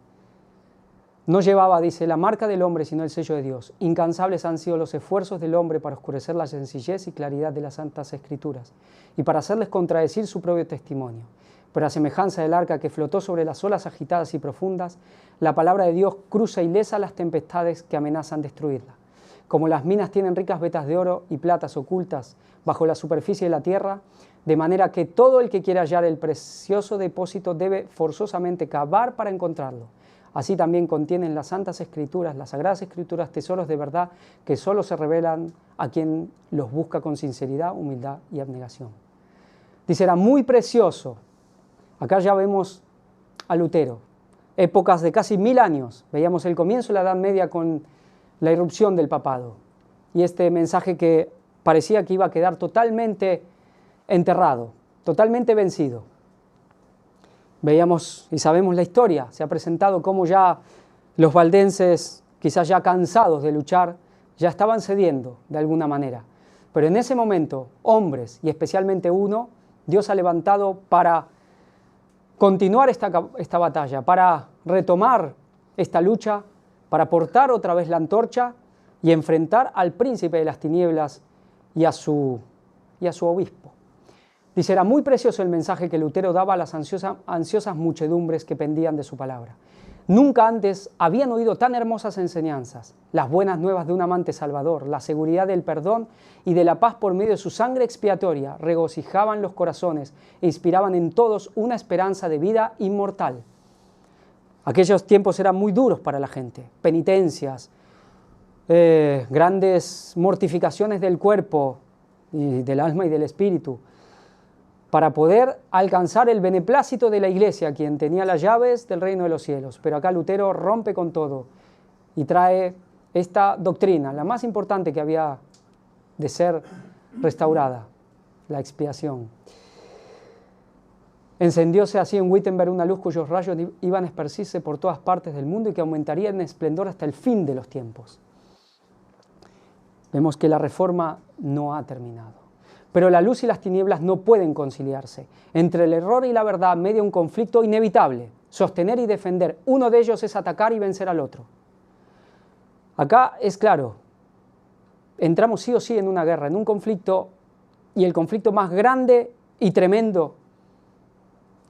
No llevaba, dice, la marca del hombre, sino el sello de Dios. Incansables han sido los esfuerzos del hombre para oscurecer la sencillez y claridad de las Santas Escrituras y para hacerles contradecir su propio testimonio. Pero a semejanza del arca que flotó sobre las olas agitadas y profundas, la palabra de Dios cruza ilesa las tempestades que amenazan destruirla. Como las minas tienen ricas vetas de oro y platas ocultas bajo la superficie de la tierra, de manera que todo el que quiera hallar el precioso depósito debe forzosamente cavar para encontrarlo. Así también contienen las Santas Escrituras, las Sagradas Escrituras, tesoros de verdad que solo se revelan a quien los busca con sinceridad, humildad y abnegación. Dice, era muy precioso. Acá ya vemos a Lutero, épocas de casi 1000 años. Veíamos el comienzo de la Edad Media con la irrupción del papado. Y este mensaje que parecía que iba a quedar totalmente enterrado, totalmente vencido. Veíamos y sabemos la historia, se ha presentado cómo ya los valdenses, quizás ya cansados de luchar, ya estaban cediendo de alguna manera. Pero en ese momento, hombres, y especialmente uno, Dios ha levantado para continuar esta batalla, para retomar esta lucha, para portar otra vez la antorcha y enfrentar al príncipe de las tinieblas y a su obispo. Dice, era muy precioso el mensaje que Lutero daba a las ansiosas muchedumbres que pendían de su palabra. Nunca antes habían oído tan hermosas enseñanzas, las buenas nuevas de un amante salvador, la seguridad del perdón y de la paz por medio de su sangre expiatoria, regocijaban los corazones e inspiraban en todos una esperanza de vida inmortal. Aquellos tiempos eran muy duros para la gente, penitencias, grandes mortificaciones del cuerpo y del alma y del espíritu, para poder alcanzar el beneplácito de la iglesia, quien tenía las llaves del reino de los cielos. Pero acá Lutero rompe con todo y trae esta doctrina, la más importante que había de ser restaurada, la expiación. Encendióse así en Wittenberg una luz cuyos rayos iban a esparcirse por todas partes del mundo y que aumentaría en esplendor hasta el fin de los tiempos. Vemos que la reforma no ha terminado. Pero la luz y las tinieblas no pueden conciliarse. Entre el error y la verdad media un conflicto inevitable. Sostener y defender. Uno de ellos es atacar y vencer al otro. Acá es claro, entramos sí o sí en una guerra, en un conflicto, y el conflicto más grande y tremendo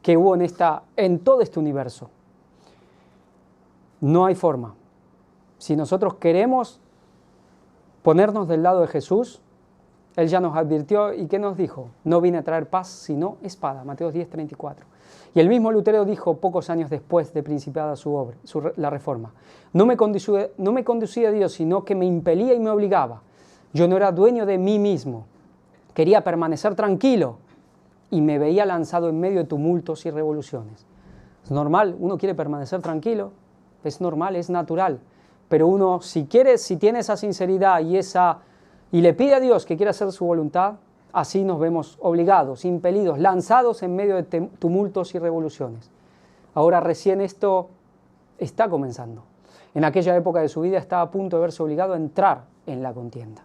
que hubo en todo este universo. No hay forma. Si nosotros queremos ponernos del lado de Jesús, Él ya nos advirtió y ¿qué nos dijo? No vine a traer paz, sino espada, Mateo 10:34. Y el mismo Lutero dijo pocos años después de principiada su obra, la Reforma, no me conducía a Dios, sino que me impelía y me obligaba. Yo no era dueño de mí mismo, quería permanecer tranquilo y me veía lanzado en medio de tumultos y revoluciones. Es normal, uno quiere permanecer tranquilo, es normal, es natural, pero uno si tiene esa sinceridad y le pide a Dios que quiera hacer su voluntad, así nos vemos obligados, impelidos, lanzados en medio de tumultos y revoluciones. Ahora recién esto está comenzando. En aquella época de su vida estaba a punto de verse obligado a entrar en la contienda.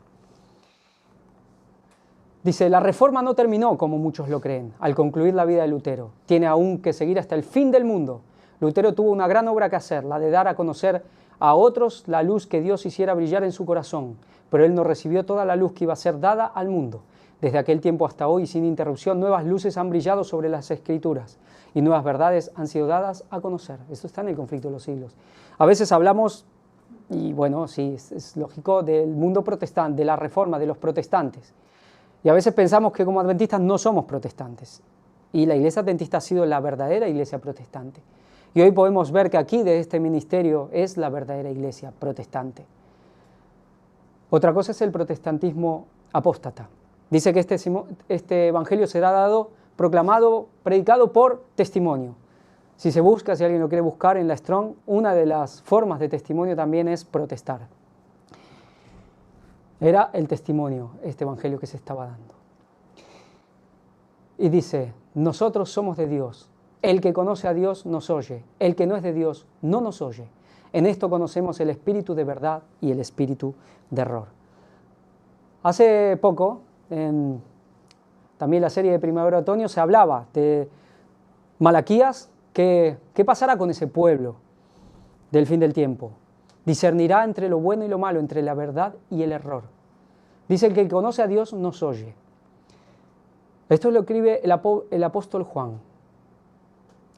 Dice, la Reforma no terminó como muchos lo creen, al concluir la vida de Lutero. Tiene aún que seguir hasta el fin del mundo. Lutero tuvo una gran obra que hacer, la de dar a conocer a otros la luz que Dios hiciera brillar en su corazón, pero él no recibió toda la luz que iba a ser dada al mundo. Desde aquel tiempo hasta hoy, sin interrupción, nuevas luces han brillado sobre las Escrituras y nuevas verdades han sido dadas a conocer. Esto está en el conflicto de los siglos. A veces hablamos, y bueno, sí, es lógico, del mundo protestante, de la Reforma, de los protestantes. Y a veces pensamos que como adventistas no somos protestantes. Y la iglesia adventista ha sido la verdadera iglesia protestante. Y hoy podemos ver que aquí de este ministerio es la verdadera iglesia protestante. Otra cosa es el protestantismo apóstata. Dice que este evangelio será proclamado, predicado por testimonio. Si alguien lo quiere buscar en la Strong, una de las formas de testimonio también es protestar. Era el testimonio, este evangelio que se estaba dando. Y dice, nosotros somos de Dios. El que conoce a Dios nos oye. El que no es de Dios no nos oye. En esto conocemos el espíritu de verdad y el espíritu de error. Hace poco, en también la serie de Primavera-Otoño, se hablaba de Malaquías, ¿qué pasará con ese pueblo del fin del tiempo? Discernirá entre lo bueno y lo malo, entre la verdad y el error. Dice, el que conoce a Dios nos oye. Esto lo escribe el apóstol Juan,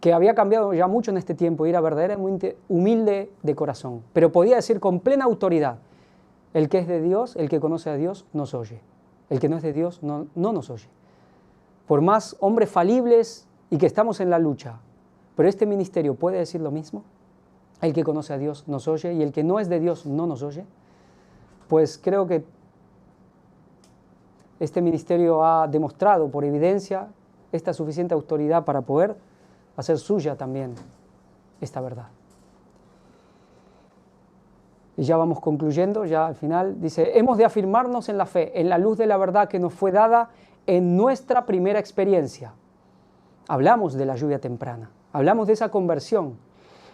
que había cambiado ya mucho en este tiempo y era verdaderamente humilde de corazón, pero podía decir con plena autoridad, el que es de Dios, el que conoce a Dios, nos oye. El que no es de Dios no nos oye. Por más hombres falibles y que estamos en la lucha, pero este ministerio puede decir lo mismo. El que conoce a Dios nos oye y el que no es de Dios no nos oye. Pues creo que este ministerio ha demostrado por evidencia esta suficiente autoridad para poder hacer suya también esta verdad. Y ya vamos concluyendo, ya al final dice, hemos de afirmarnos en la fe, en la luz de la verdad que nos fue dada en nuestra primera experiencia. Hablamos de la lluvia temprana, hablamos de esa conversión.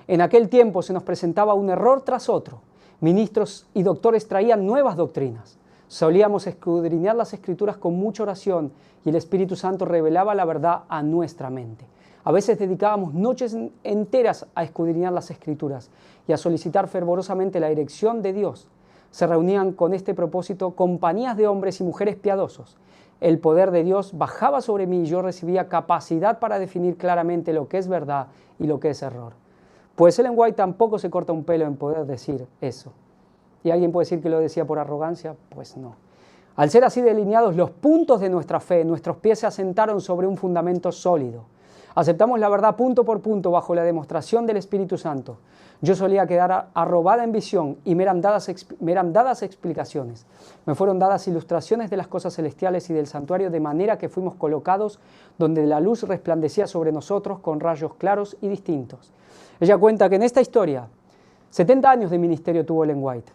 En aquel tiempo se nos presentaba un error tras otro. Ministros y doctores traían nuevas doctrinas. Solíamos escudriñar las Escrituras con mucha oración y el Espíritu Santo revelaba la verdad a nuestra mente. A veces dedicábamos noches enteras a escudriñar las Escrituras y a solicitar fervorosamente la dirección de Dios. Se reunían con este propósito compañías de hombres y mujeres piadosos. El poder de Dios bajaba sobre mí y yo recibía capacidad para definir claramente lo que es verdad y lo que es error. Pues Ellen White tampoco se corta un pelo en poder decir eso. ¿Y alguien puede decir que lo decía por arrogancia? Pues no. Al ser así delineados los puntos de nuestra fe, nuestros pies se asentaron sobre un fundamento sólido. Aceptamos la verdad punto por punto bajo la demostración del Espíritu Santo. Yo solía quedar arrobada en visión y me eran dadas explicaciones. Me fueron dadas ilustraciones de las cosas celestiales y del santuario de manera que fuimos colocados donde la luz resplandecía sobre nosotros con rayos claros y distintos. Ella cuenta que en esta historia 70 años de ministerio tuvo Ellen White.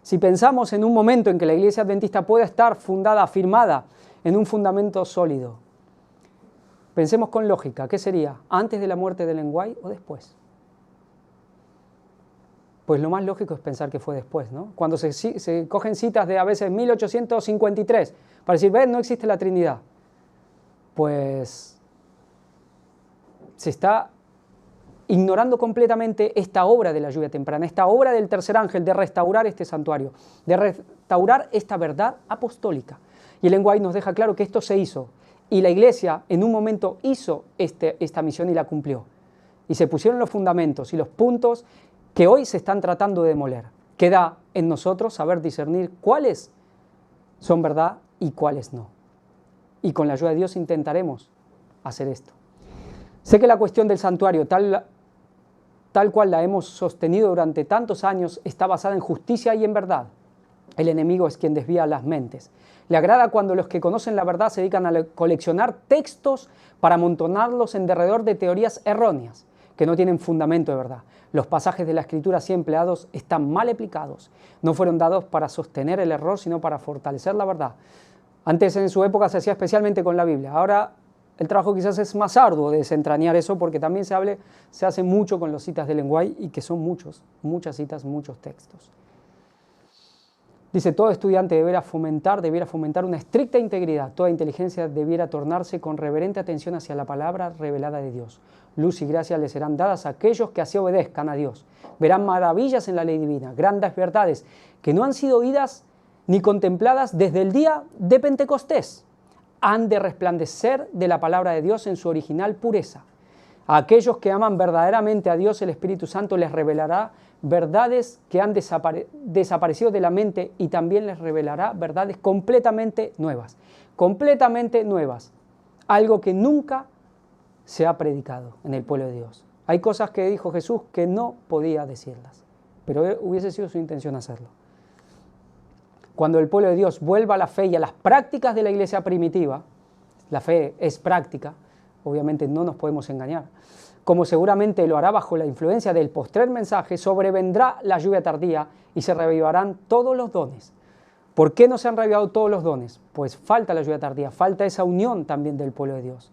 Si pensamos en un momento en que la iglesia adventista pueda estar fundada, afirmada en un fundamento sólido, pensemos con lógica, ¿qué sería? ¿Antes de la muerte de Ellen White o después? Pues lo más lógico es pensar que fue después, ¿no? Cuando se cogen citas de a veces 1853 para decir, ven, no existe la Trinidad. Pues se está ignorando completamente esta obra de la lluvia temprana, esta obra del tercer ángel de restaurar este santuario, de restaurar esta verdad apostólica. Y Ellen White nos deja claro que esto se hizo Y la iglesia en un momento hizo esta misión y la cumplió. Y se pusieron los fundamentos y los puntos que hoy se están tratando de demoler. Queda en nosotros saber discernir cuáles son verdad y cuáles no. Y con la ayuda de Dios intentaremos hacer esto. Sé que la cuestión del santuario, tal cual la hemos sostenido durante tantos años, está basada en justicia y en verdad. El enemigo es quien desvía las mentes. Le agrada cuando los que conocen la verdad se dedican a coleccionar textos para amontonarlos en derredor de teorías erróneas que no tienen fundamento de verdad. Los pasajes de la Escritura así empleados están mal aplicados. No fueron dados para sostener el error, sino para fortalecer la verdad. Antes, en su época, se hacía especialmente con la Biblia. Ahora el trabajo quizás es más arduo de desentrañar eso, porque también se hace mucho con las citas de lenguaje, y que son muchas citas, muchos textos. Dice, todo estudiante debiera fomentar una estricta integridad. Toda inteligencia debiera tornarse con reverente atención hacia la palabra revelada de Dios. Luz y gracia les serán dadas a aquellos que así obedezcan a Dios. Verán maravillas en la ley divina, grandes verdades que no han sido oídas ni contempladas desde el día de Pentecostés. Han de resplandecer de la palabra de Dios en su original pureza. A aquellos que aman verdaderamente a Dios, el Espíritu Santo les revelará verdades que han desaparecido de la mente, y también les revelará verdades completamente nuevas. Completamente nuevas. Algo que nunca se ha predicado en el pueblo de Dios. Hay cosas que dijo Jesús que no podía decirlas, pero hubiese sido su intención hacerlo. Cuando el pueblo de Dios vuelva a la fe y a las prácticas de la iglesia primitiva, la fe es práctica, obviamente no nos podemos engañar, como seguramente lo hará bajo la influencia del postrer mensaje, sobrevendrá la lluvia tardía y se reavivarán todos los dones. ¿Por qué no se han reavivado todos los dones? Pues falta la lluvia tardía, falta esa unión también del pueblo de Dios.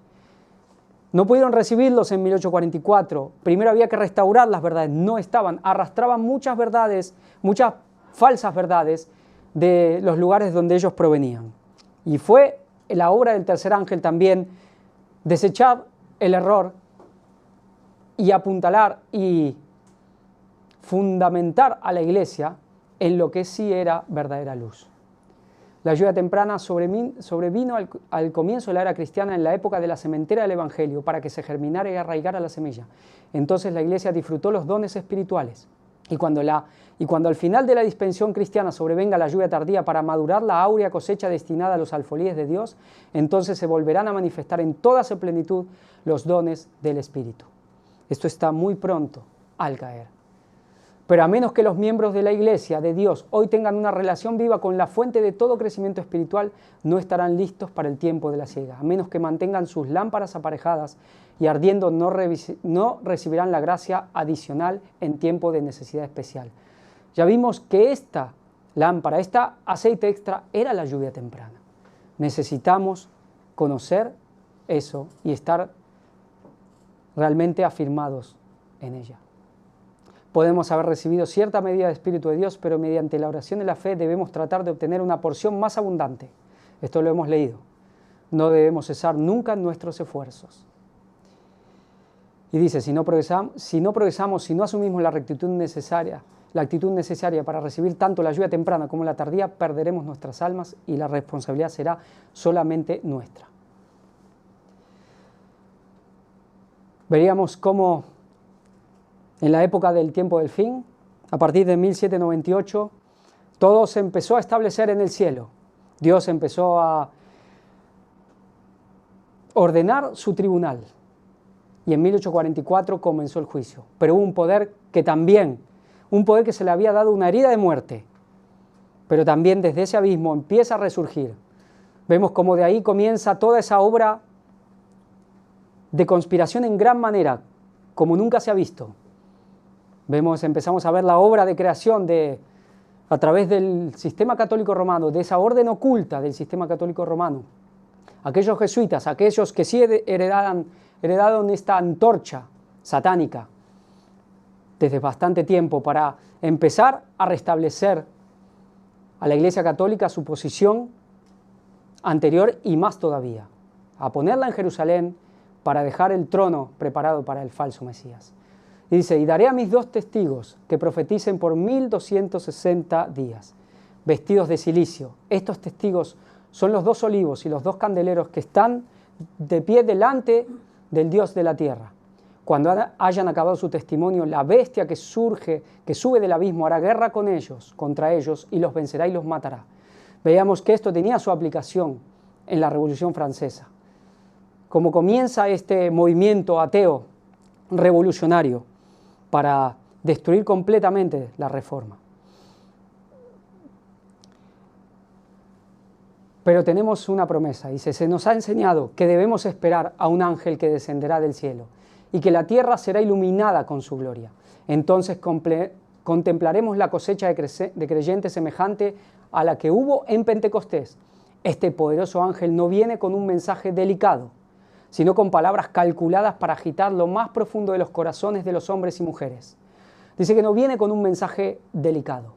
No pudieron recibirlos en 1844, primero había que restaurar las verdades, no estaban, arrastraban muchas verdades, muchas falsas verdades de los lugares donde ellos provenían. Y fue la obra del tercer ángel también desechar el error y apuntalar y fundamentar a la iglesia en lo que sí era verdadera luz. La lluvia temprana sobrevino al comienzo de la era cristiana, en la época de la sementera del Evangelio, para que se germinara y arraigara la semilla. Entonces la iglesia disfrutó los dones espirituales. Y cuando al final de la dispensación cristiana sobrevenga la lluvia tardía para madurar la áurea cosecha destinada a los alfolíes de Dios, entonces se volverán a manifestar en toda su plenitud los dones del Espíritu. Esto está muy pronto al caer. Pero a menos que los miembros de la iglesia de Dios hoy tengan una relación viva con la fuente de todo crecimiento espiritual, no estarán listos para el tiempo de la siega. A menos que mantengan sus lámparas aparejadas y ardiendo, no recibirán la gracia adicional en tiempo de necesidad especial. Ya vimos que esta lámpara, este aceite extra, era la lluvia temprana. Necesitamos conocer eso y estar realmente afirmados en ella. Podemos haber recibido cierta medida de Espíritu de Dios, pero mediante la oración y la fe debemos tratar de obtener una porción más abundante. Esto lo hemos leído. No debemos cesar nunca en nuestros esfuerzos. Y dice, si no progresamos, si no asumimos la actitud necesaria para recibir tanto la lluvia temprana como la tardía, perderemos nuestras almas y la responsabilidad será solamente nuestra. Veríamos cómo en la época del tiempo del fin, a partir de 1798, todo se empezó a establecer en el cielo. Dios empezó a ordenar su tribunal. Y en 1844 comenzó el juicio. Pero hubo un poder que se le había dado una herida de muerte. Pero también desde ese abismo empieza a resurgir. Vemos cómo de ahí comienza toda esa obra de conspiración en gran manera, como nunca se ha visto. Empezamos a ver la obra de creación a través del sistema católico romano, de esa orden oculta del sistema católico romano. Aquellos jesuitas, aquellos que sí heredaron esta antorcha satánica desde bastante tiempo para empezar a restablecer a la Iglesia Católica su posición anterior y más todavía, a ponerla en Jerusalén para dejar el trono preparado para el falso Mesías. Y dice, y daré a mis 2 testigos que profeticen por 1260 días, vestidos de cilicio. Estos testigos son los 2 olivos y los 2 candeleros que están de pie delante del Dios de la tierra. Cuando hayan acabado su testimonio, la bestia que surge, que sube del abismo, hará guerra con ellos, contra ellos, y los vencerá y los matará. Veíamos que esto tenía su aplicación en la Revolución Francesa. Como comienza este movimiento ateo revolucionario para destruir completamente la Reforma. Pero tenemos una promesa, dice, se nos ha enseñado que debemos esperar a un ángel que descenderá del cielo y que la tierra será iluminada con su gloria. Entonces contemplaremos la cosecha de creyentes semejante a la que hubo en Pentecostés. Este poderoso ángel no viene con un mensaje delicado, sino con palabras calculadas para agitar lo más profundo de los corazones de los hombres y mujeres. Dice que no viene con un mensaje delicado,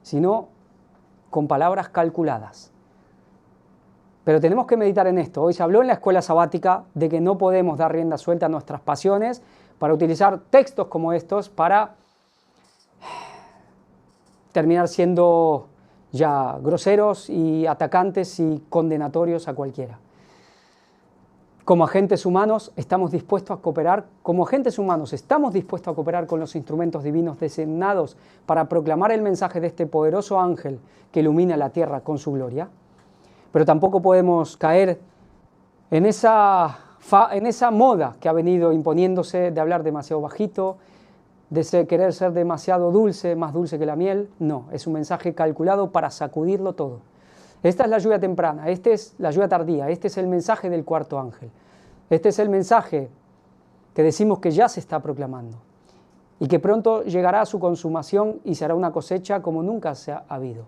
sino con palabras calculadas. Pero tenemos que meditar en esto. Hoy se habló en la escuela sabática de que no podemos dar rienda suelta a nuestras pasiones para utilizar textos como estos para terminar siendo ya groseros y atacantes y condenatorios a cualquiera. Como agentes humanos estamos dispuestos a cooperar, con los instrumentos divinos designados para proclamar el mensaje de este poderoso ángel que ilumina la tierra con su gloria. Pero tampoco podemos caer en esa moda que ha venido imponiéndose de hablar demasiado bajito, de querer ser demasiado dulce, más dulce que la miel. No, es un mensaje calculado para sacudirlo todo. Esta es la lluvia temprana, esta es la lluvia tardía, este es el mensaje del cuarto ángel. Este es el mensaje que decimos que ya se está proclamando y que pronto llegará a su consumación y será una cosecha como nunca se ha habido.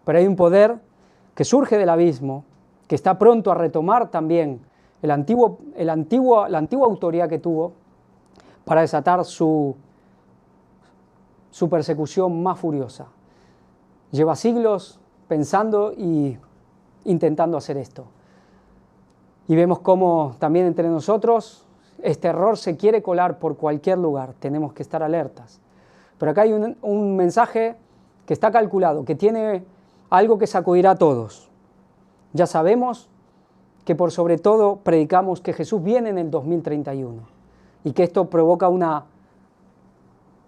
Pero hay un poder que surge del abismo, que está pronto a retomar también la antigua autoridad que tuvo para desatar su persecución más furiosa. Lleva siglos pensando y intentando hacer esto. Y vemos cómo también entre nosotros este error se quiere colar por cualquier lugar. Tenemos que estar alertas. Pero acá hay un mensaje que está calculado, que tiene algo que sacudirá a todos. Ya sabemos que por sobre todo predicamos que Jesús viene en el 2031 y que esto provoca una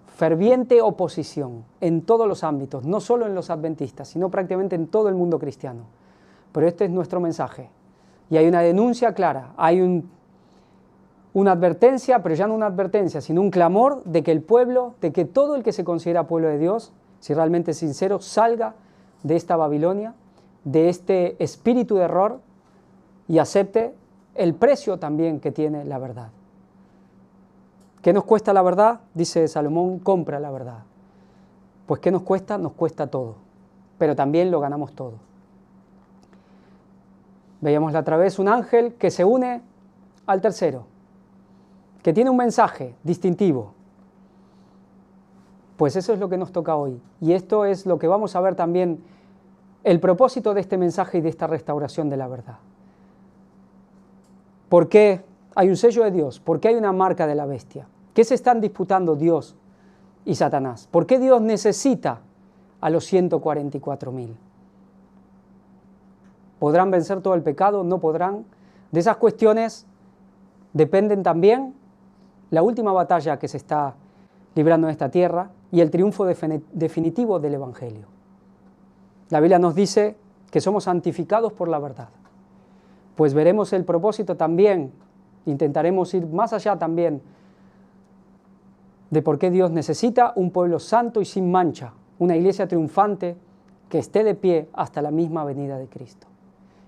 ferviente oposición en todos los ámbitos, no solo en los adventistas, sino prácticamente en todo el mundo cristiano. Pero este es nuestro mensaje. Y hay una denuncia clara, hay una advertencia, pero ya no una advertencia, sino un clamor de que el pueblo, de que todo el que se considera pueblo de Dios, si realmente es sincero, salga de esta Babilonia, de este espíritu de error y acepte el precio también que tiene la verdad. ¿Qué nos cuesta la verdad? Dice Salomón, compra la verdad. Pues ¿qué nos cuesta? Nos cuesta todo, pero también lo ganamos todo. Veíamos la otra vez un ángel que se une al tercero, que tiene un mensaje distintivo. Pues eso es lo que nos toca hoy. Y esto es lo que vamos a ver también, el propósito de este mensaje y de esta restauración de la verdad. ¿Por qué hay un sello de Dios? ¿Por qué hay una marca de la bestia? ¿Qué se están disputando Dios y Satanás? ¿Por qué Dios necesita a los 144.000? ¿Podrán vencer todo el pecado? ¿No podrán? De esas cuestiones dependen también la última batalla que se está librando en esta tierra y el triunfo definitivo del Evangelio. La Biblia nos dice que somos santificados por la verdad. Pues veremos el propósito también, intentaremos ir más allá también de por qué Dios necesita un pueblo santo y sin mancha, una iglesia triunfante que esté de pie hasta la misma venida de Cristo.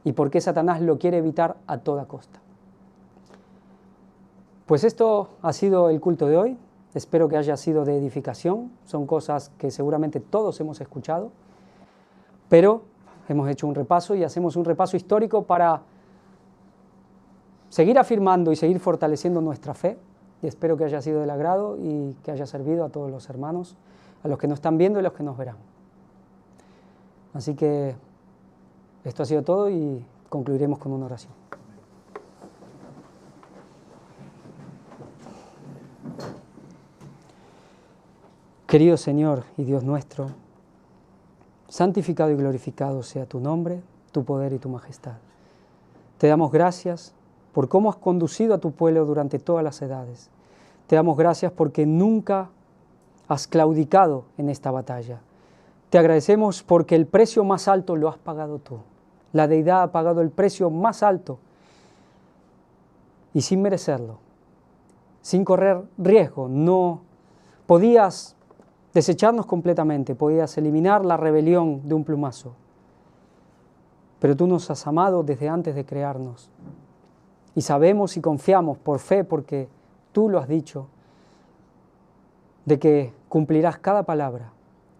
Y por qué Satanás lo quiere evitar a toda costa. Pues esto ha sido el culto de hoy. Espero que haya sido de edificación. Son cosas que seguramente todos hemos escuchado. Pero hemos hecho un repaso y hacemos un repaso histórico para seguir afirmando y seguir fortaleciendo nuestra fe. Y espero que haya sido del agrado y que haya servido a todos los hermanos, a los que nos están viendo y a los que nos verán. Así que esto ha sido todo y concluiremos con una oración. Querido Señor y Dios nuestro, santificado y glorificado sea tu nombre, tu poder y tu majestad. Te damos gracias por cómo has conducido a tu pueblo durante todas las edades. Te damos gracias porque nunca has claudicado en esta batalla. Te agradecemos porque el precio más alto lo has pagado tú. La deidad ha pagado el precio más alto y sin merecerlo, sin correr riesgo. No podías desecharnos completamente, podías eliminar la rebelión de un plumazo. Pero tú nos has amado desde antes de crearnos. Y sabemos y confiamos por fe, porque tú lo has dicho, de que cumplirás cada palabra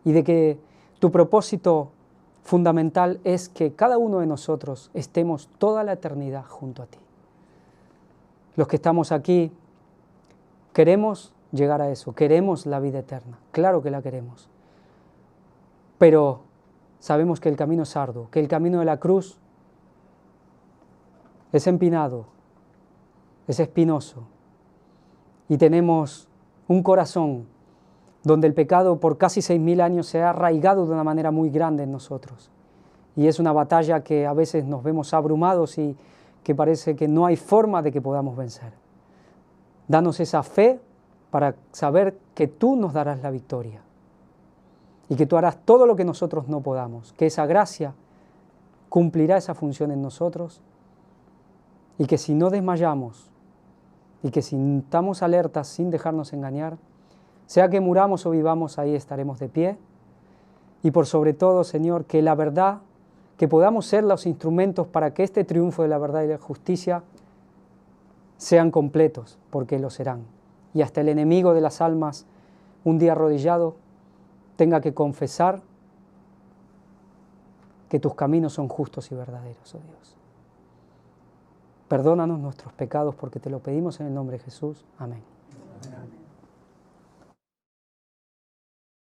y de que tu propósito fundamental es que cada uno de nosotros estemos toda la eternidad junto a ti. Los que estamos aquí queremos llegar a eso, queremos la vida eterna, claro que la queremos. Pero sabemos que el camino es arduo, que el camino de la cruz es empinado, es espinoso y tenemos un corazón donde el pecado por casi 6.000 años se ha arraigado de una manera muy grande en nosotros. Y es una batalla que a veces nos vemos abrumados y que parece que no hay forma de que podamos vencer. Danos esa fe para saber que tú nos darás la victoria y que tú harás todo lo que nosotros no podamos, que esa gracia cumplirá esa función en nosotros y que si no desmayamos y que si estamos alertas sin dejarnos engañar, sea que muramos o vivamos, ahí estaremos de pie. Y por sobre todo, Señor, que la verdad, que podamos ser los instrumentos para que este triunfo de la verdad y la justicia sean completos, porque lo serán. Y hasta el enemigo de las almas, un día arrodillado, tenga que confesar que tus caminos son justos y verdaderos, oh Dios. Perdónanos nuestros pecados porque te lo pedimos en el nombre de Jesús. Amén. Amén.